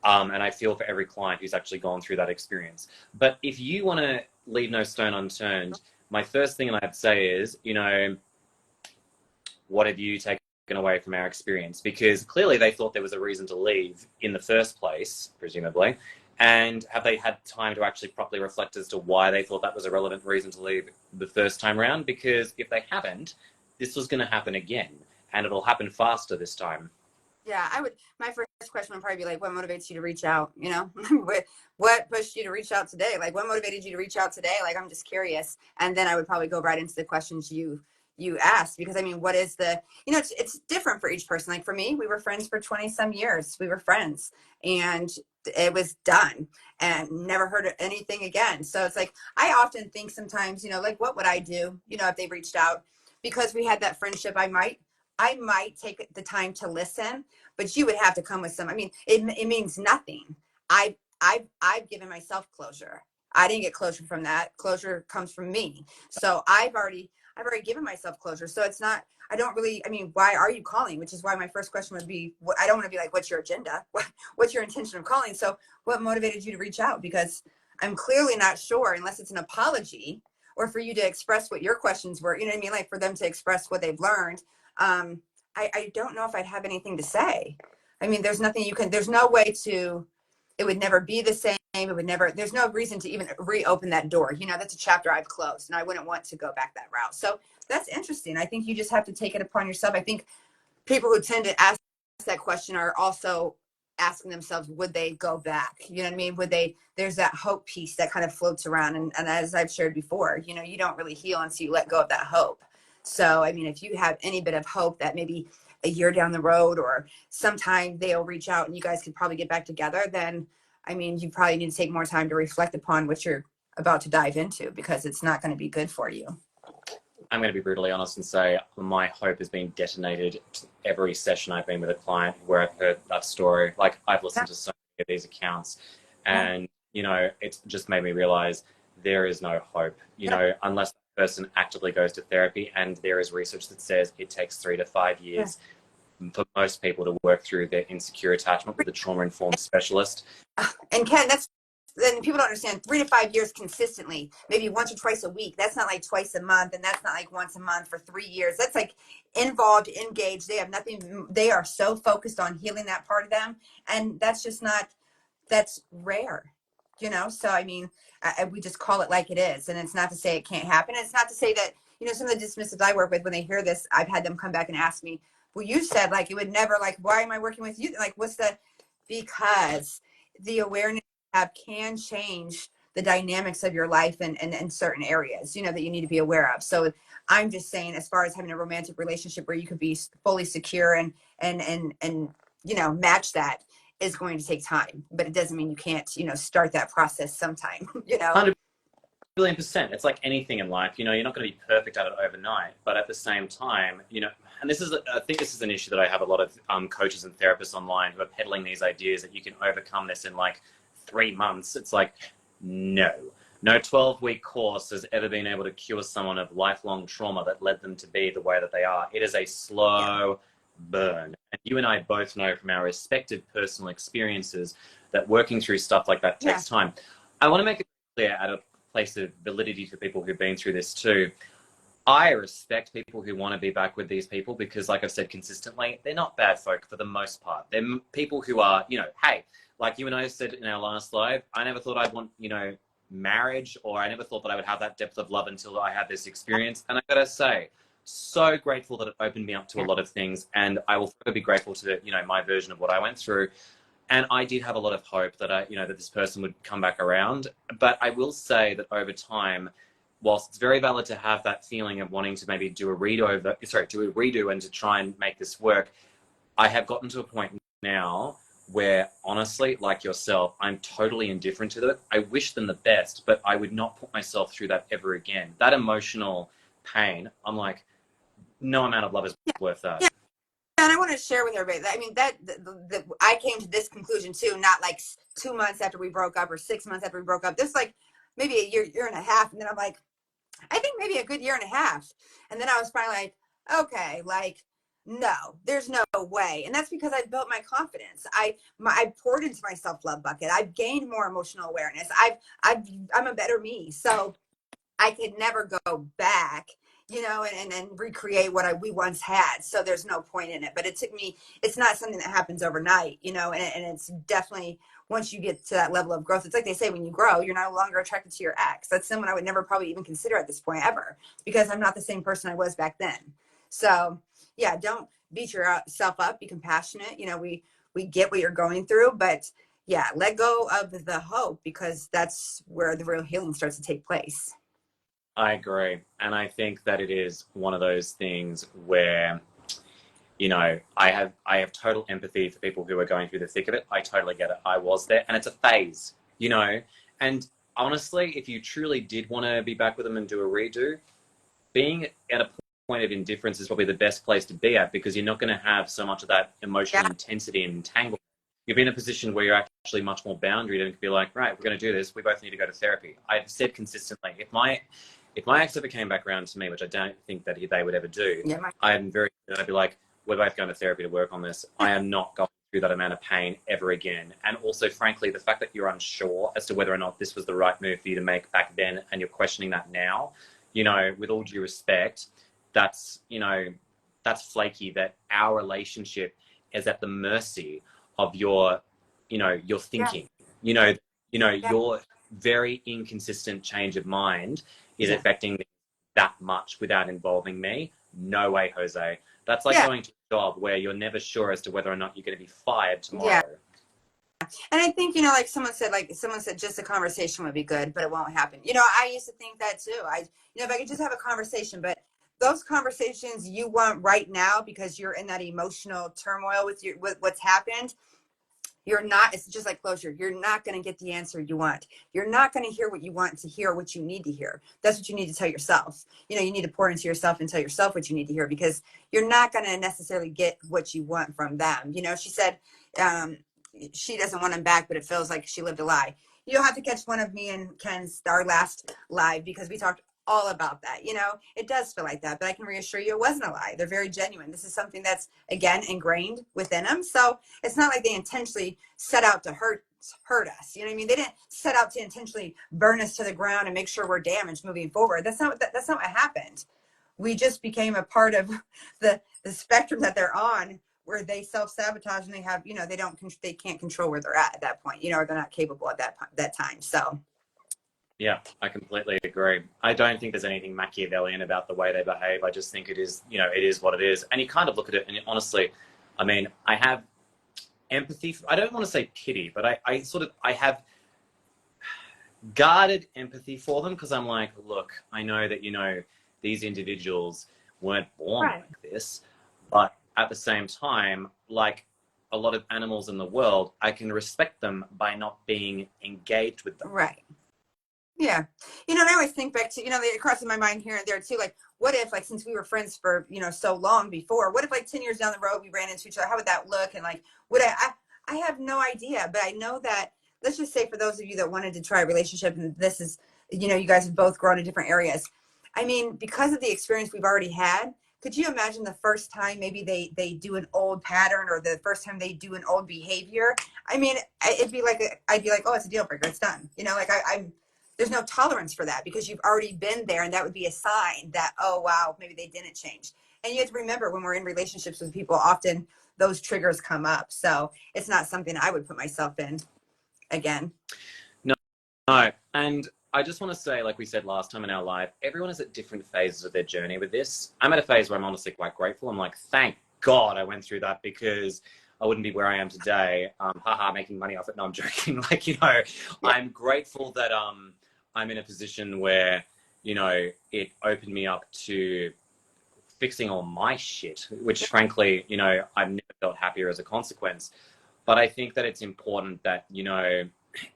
And I feel for every client who's actually gone through that experience. But if you want to leave no stone unturned, my first thing I'd say is, you know, what have you taken away from our experience? Because clearly they thought there was a reason to leave in the first place, presumably. And have they had time to actually properly reflect as to why they thought that was a relevant reason to leave the first time around? Because if they haven't, this was going to happen again, and it'll happen faster this time. Yeah, my first question would probably be like, what motivates you to reach out? You know, what pushed you to reach out today? Like, what motivated you to reach out today? Like, I'm just curious. And then I would probably go right into the questions you asked, because I mean, what is the, you know, it's different for each person. Like for me, we were friends for 20 some years. We were friends, and it was done, and never heard anything again. So it's like, I often think sometimes, you know, like, what would I do, you know, if they reached out? Because we had that friendship, I might take the time to listen, but you would have to come with some, I mean, it means nothing. I've given myself closure. I didn't get closure from that. Closure comes from me. So I've already given myself closure. So it's not, I don't really, I mean, why are you calling? Which is why my first question would be, I don't want to be like, what's your agenda? What's your intention of calling? So what motivated you to reach out? Because I'm clearly not sure, unless it's an apology or for you to express what your questions were, you know what I mean? Like for them to express what they've learned. I don't know if I'd have anything to say. I mean, there's nothing there's no way to, it would never be the same. It would never, there's no reason to even reopen that door. You know, that's a chapter I've closed, and I wouldn't want to go back that route. So that's interesting. I think you just have to take it upon yourself. I think people who tend to ask that question are also asking themselves, would they go back? You know what I mean? There's that hope piece that kind of floats around. And as I've shared before, you know, you don't really heal until you let go of that hope. So, I mean, if you have any bit of hope that maybe a year down the road or sometime they'll reach out and you guys could probably get back together, then, I mean, you probably need to take more time to reflect upon what you're about to dive into, because it's not going to be good for you. I'm going to be brutally honest and say my hope has been detonated every session I've been with a client where I've heard that story. Like, I've listened to so many of these accounts, and, you know, it's just made me realize there is no hope, you know, unless the person actively goes to therapy. And there is research that says it takes 3 to 5 years for most people to work through their insecure attachment with a trauma-informed specialist. And Ken, that's then people don't understand 3 to 5 years consistently, maybe once or twice a week. That's not like twice a month, and that's not like once a month for 3 years. That's like involved, engaged. They have nothing. They are so focused on healing that part of them, and that's just not. That's rare, you know. So I mean, we just call it like it is, and it's not to say it can't happen. It's not to say that, you know, some of the dismissives I work with, when they hear this, I've had them come back and ask me, well, you said like it would never, like, why am I working with you? Like, what's the, because the awareness you have can change the dynamics of your life and in certain areas, you know, that you need to be aware of. So I'm just saying, as far as having a romantic relationship where you could be fully secure and you know, match that, is going to take time, but it doesn't mean you can't, you know, start that process sometime, you know. 100%. It's like anything in life, you know, you're not going to be perfect at it overnight, but at the same time, you know, and this is, I think this is an issue that I have a lot of coaches and therapists online who are peddling these ideas that you can overcome this in like 3 months. It's like, no 12-week course has ever been able to cure someone of lifelong trauma that led them to be the way that they are. It is a slow burn. And you and I both know from our respective personal experiences that working through stuff like that takes time. I want to make it clear, at a place of validity for people who've been through this too, I respect people who want to be back with these people because, like I've said consistently, they're not bad folk for the most part. They're people who are, you know, hey, like you and I said in our last live, I never thought I'd want, you know, marriage, or I never thought that I would have that depth of love until I had this experience. And I gotta say, so grateful that it opened me up to a lot of things, and I will forever be grateful to, you know, my version of what I went through. And I did have a lot of hope that you know, that this person would come back around. But I will say that over time, whilst it's very valid to have that feeling of wanting to maybe do a redo and to try and make this work, I have gotten to a point now where, honestly, like yourself, I'm totally indifferent to it. I wish them the best, but I would not put myself through that ever again. That emotional pain, I'm like, no amount of love is worth that. Yeah. And I want to share with everybody that, I mean, that I came to this conclusion too, not like 2 months after we broke up or 6 months after we broke up. This like maybe a year and a half. And then I'm like, I think maybe a good year and a half. And then I was finally like, okay, like, no, there's no way. And that's because I built my confidence. I poured into my self-love bucket. I've gained more emotional awareness. I'm a better me. So I could never go back, you know, and recreate what we once had. So there's no point in it. But it took me, it's not something that happens overnight, you know, and it's definitely, once you get to that level of growth, it's like they say, when you grow, you're no longer attracted to your ex. That's someone I would never probably even consider at this point ever, because I'm not the same person I was back then. So yeah, don't beat yourself up, be compassionate. You know, we get what you're going through, but yeah, let go of the hope, because that's where the real healing starts to take place. I agree. And I think that it is one of those things where, you know, I have total empathy for people who are going through the thick of it. I totally get it. I was there, and it's a phase, you know. And honestly, if you truly did want to be back with them and do a redo, being at a point of indifference is probably the best place to be at, because you're not going to have so much of that emotional intensity and entanglement. You'll be in a position where you're actually much more boundaried and can be like, right, we're going to do this. We both need to go to therapy. I've said consistently, if my ex ever came back around to me, which I don't think that they would ever do, I'd be like, we're both going to therapy to work on this. I am not going through that amount of pain ever again. And also, frankly, the fact that you're unsure as to whether or not this was the right move for you to make back then, and you're questioning that now, you know, with all due respect, that's, you know, that's flaky. That our relationship is at the mercy of your, you know, your thinking. You know, your very inconsistent change of mind is affecting me that much without involving me. No way, Jose. That's like going to a job where you're never sure as to whether or not you're going to be fired tomorrow. And I think, you know, like someone said just a conversation would be good, but it won't happen. You know, I used to think that too. You know, if I could just have a conversation, but those conversations you want right now because you're in that emotional turmoil with what's happened, you're not, it's just like closure. You're not going to get the answer you want. You're not going to hear what you want to hear, what you need to hear. That's what you need to tell yourself. You know, you need to pour into yourself and tell yourself what you need to hear, because you're not going to necessarily get what you want from them. You know, she said she doesn't want him back, but it feels like she lived a lie. You'll have to catch one of me and Ken's, our last live, because we talked all about that. You know, it does feel like that, but I can reassure you it wasn't a lie. They're very genuine. This is something that's, again, ingrained within them. So it's not like they intentionally set out to hurt us. You know what I mean? They didn't set out to intentionally burn us to the ground and make sure we're damaged moving forward. That's not what happened. We just became a part of the spectrum that they're on, where they self-sabotage and they have, you know, they can't control where they're at that point, you know, or they're not capable at that time. So Yeah, I completely agree. I don't think there's anything Machiavellian about the way they behave. I just think it is, you know, it is what it is. And you kind of look at it, and honestly, I mean, I have empathy. I don't want to say pity, but I have guarded empathy for them, because I'm like, look, I know that, you know, these individuals weren't born right. like this, but at the same time, like a lot of animals in the world, I can respect them by not being engaged with them. Right. Yeah. You know, and I always think back to, you know, it crosses my mind here and there too, like, what if, like, since we were friends for, you know, so long before, what if like 10 years down the road we ran into each other? How would that look? And like, I have no idea, but I know that, let's just say for those of you that wanted to try a relationship, and this is, you know, you guys have both grown in different areas. I mean, because of the experience we've already had, could you imagine the first time maybe they do an old pattern, or the first time they do an old behavior? I mean, it'd be like, I'd be like, oh, it's a deal breaker. It's done. You know, like I'm, there's no tolerance for that, because you've already been there, and that would be a sign that, oh wow, maybe they didn't change. And you have to remember, when we're in relationships with people, often those triggers come up. So it's not something I would put myself in again. No, and I just want to say, like we said last time in our live, everyone is at different phases of their journey with this. I'm at a phase where I'm honestly quite grateful. I'm like, thank God I went through that, because I wouldn't be where I am today. Haha, making money off it. No, I'm joking. Like, you know, yeah. I'm grateful that I'm in a position where, you know, it opened me up to fixing all my shit, which frankly, you know, I've never felt happier as a consequence. But I think that it's important that, you know,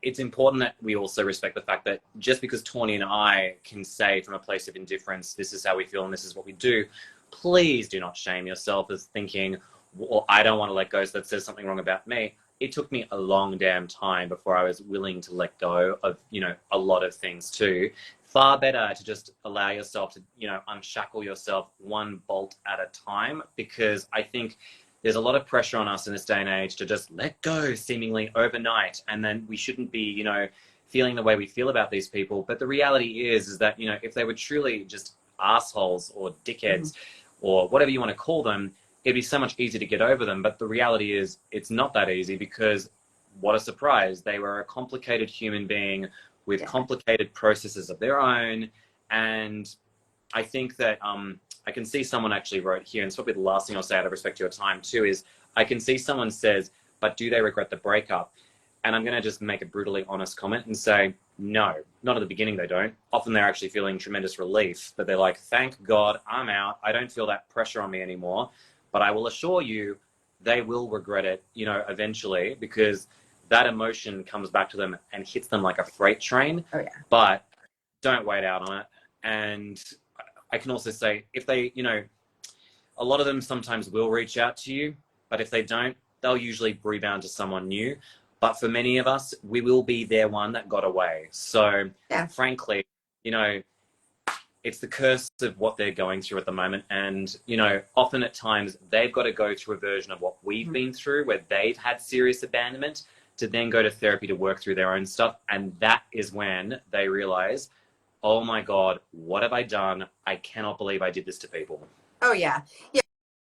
it's important that we also respect the fact that just because Tawny and I can say from a place of indifference, this is how we feel and this is what we do, please do not shame yourself as thinking, well, I don't want to let go, so that says something wrong about me. It took me a long damn time before I was willing to let go of, you know, a lot of things too. Far better to just allow yourself to, you know, unshackle yourself one bolt at a time, because I think there's a lot of pressure on us in this day and age to just let go seemingly overnight. And then we shouldn't be, you know, feeling the way we feel about these people. But the reality is that, you know, if they were truly just assholes or dickheads or whatever you want to call them, it'd be so much easier to get over them. But the reality is it's not that easy, because what a surprise. They were a complicated human being with complicated processes of their own. And I think that I can see someone actually wrote here, and it's probably the last thing I'll say out of respect to your time too, is I can see someone says, but do they regret the breakup? And I'm going to just make a brutally honest comment and say, no, not at the beginning they don't. Often they're actually feeling tremendous relief, but they're like, thank God I'm out. I don't feel that pressure on me anymore. But I will assure you, they will regret it, you know, eventually, because that emotion comes back to them and hits them like a freight train. Oh, yeah. But don't wait out on it. And I can also say, if they, you know, a lot of them sometimes will reach out to you, but if they don't, they'll usually rebound to someone new. But for many of us, we will be their one that got away. So frankly, you know, it's the curse of what they're going through at the moment. And, you know, often at times they've got to go through a version of what we've been through, where they've had serious abandonment, to then go to therapy to work through their own stuff. And that is when they realize, oh my God, what have I done? I cannot believe I did this to people. Oh, yeah. Yeah.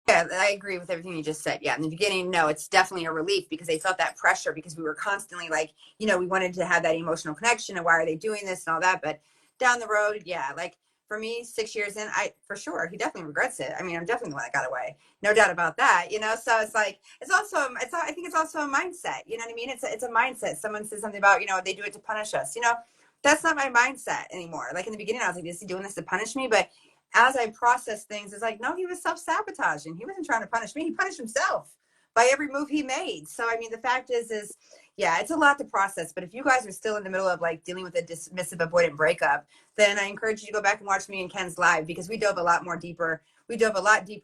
Yeah, I agree with everything you just said. Yeah, in the beginning, no, it's definitely a relief, because they felt that pressure, because we were constantly like, you know, we wanted to have that emotional connection, and why are they doing this and all that. But down the road, yeah, like for me, 6 years in, for sure, he definitely regrets it. I mean, I'm definitely the one that got away. No doubt about that, you know? So it's like, I think it's also a mindset, you know what I mean? It's a mindset. Someone says something about, you know, they do it to punish us, you know? That's not my mindset anymore. Like in the beginning, I was like, is he doing this to punish me? But as I process things, it's like, no, he was self-sabotaging. He wasn't trying to punish me. He punished himself by every move he made. So, I mean, the fact is, yeah, it's a lot to process. But if you guys are still in the middle of like dealing with a dismissive avoidant breakup, then I encourage you to go back and watch me and Ken's live, because we dove a lot deeper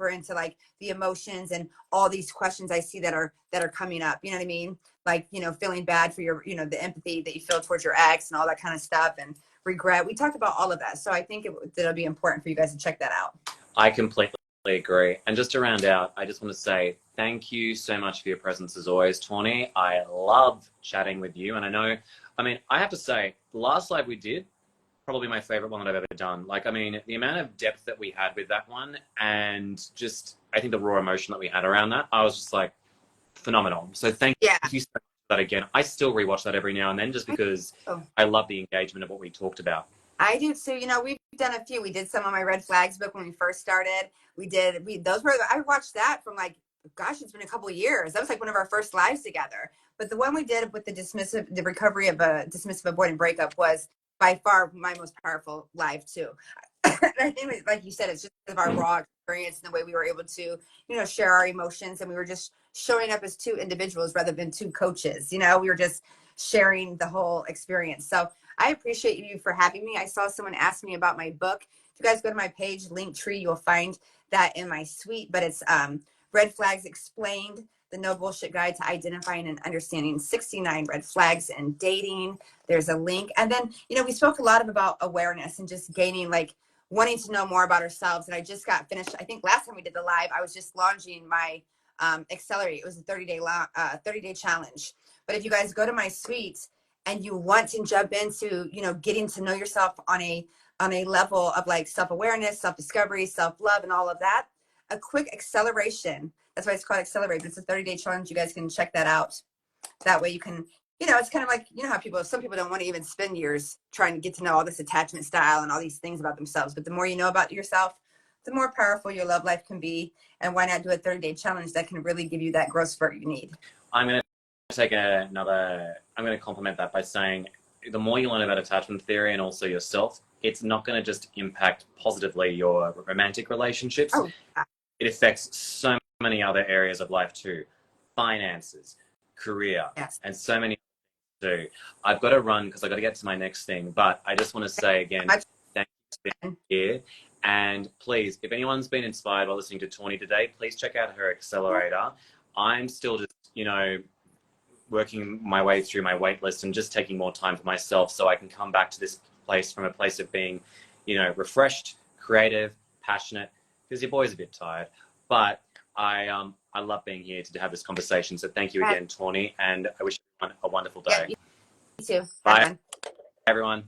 into like the emotions and all these questions I see that are coming up. You know what I mean? Like, you know, feeling bad for your, you know, the empathy that you feel towards your ex and all that kind of stuff. And regret. We talked about all of that. So I think it'll be important for you guys to check that out. I completely agree. And just to round out, I just want to say thank you so much for your presence as always, Tawny. I love chatting with you. And I have to say, the last live we did, probably my favorite one that I've ever done. Like, I mean, the amount of depth that we had with that one, and just, I think the raw emotion that we had around that, I was just like, phenomenal. So thank you so much for that again. I still rewatch that every now and then just because I love the engagement of what we talked about. I do too. You know, we've done a few. We did some of my red flags book when we first started. I watched that from like, gosh, it's been a couple of years. That was like one of our first lives together. But the one we did with the recovery of a dismissive avoidant breakup was by far my most powerful live too. I think, like you said, it's just of our raw experience and the way we were able to, you know, share our emotions, and we were just showing up as two individuals rather than two coaches. You know, we were just sharing the whole experience. So I appreciate you for having me. I saw someone ask me about my book. If you guys go to my page, Linktree, you'll find that in my suite. But it's Red Flags Explained, the No Bullshit Guide to Identifying and Understanding 69 Red Flags in Dating. There's a link. And then, you know, we spoke a lot about awareness and just gaining, like, wanting to know more about ourselves. And I just got finished. I think last time we did the live, I was just launching my Accelerate. It was a 30-day challenge. But if you guys go to my suite and you want to jump into, you know, getting to know yourself on a level of like self-awareness, self-discovery, self-love, and all of that, a quick acceleration. That's why it's called Accelerate. But it's a 30-day challenge. You guys can check that out. That way you can, you know, it's kind of like, you know how some people don't want to even spend years trying to get to know all this attachment style and all these things about themselves. But the more you know about yourself, the more powerful your love life can be. And why not do a 30-day challenge that can really give you that growth spurt you need? I'm going to complement that by saying the more you learn about attachment theory and also yourself, it's not going to just impact positively your romantic relationships. Oh. It affects so many other areas of life too. Finances, career, and so many too. I've got to run because I've got to get to my next thing. But I just want to say again, thank you for being here. And please, if anyone's been inspired by listening to Tawny today, please check out her accelerator. I'm still just, you know, working my way through my wait list and just taking more time for myself so I can come back to this place from a place of being, you know, refreshed, creative, passionate, because your boy's a bit tired. But I love being here to have this conversation. So thank you again, Tawny, and I wish everyone a wonderful day. Yeah, you too. Bye, everyone.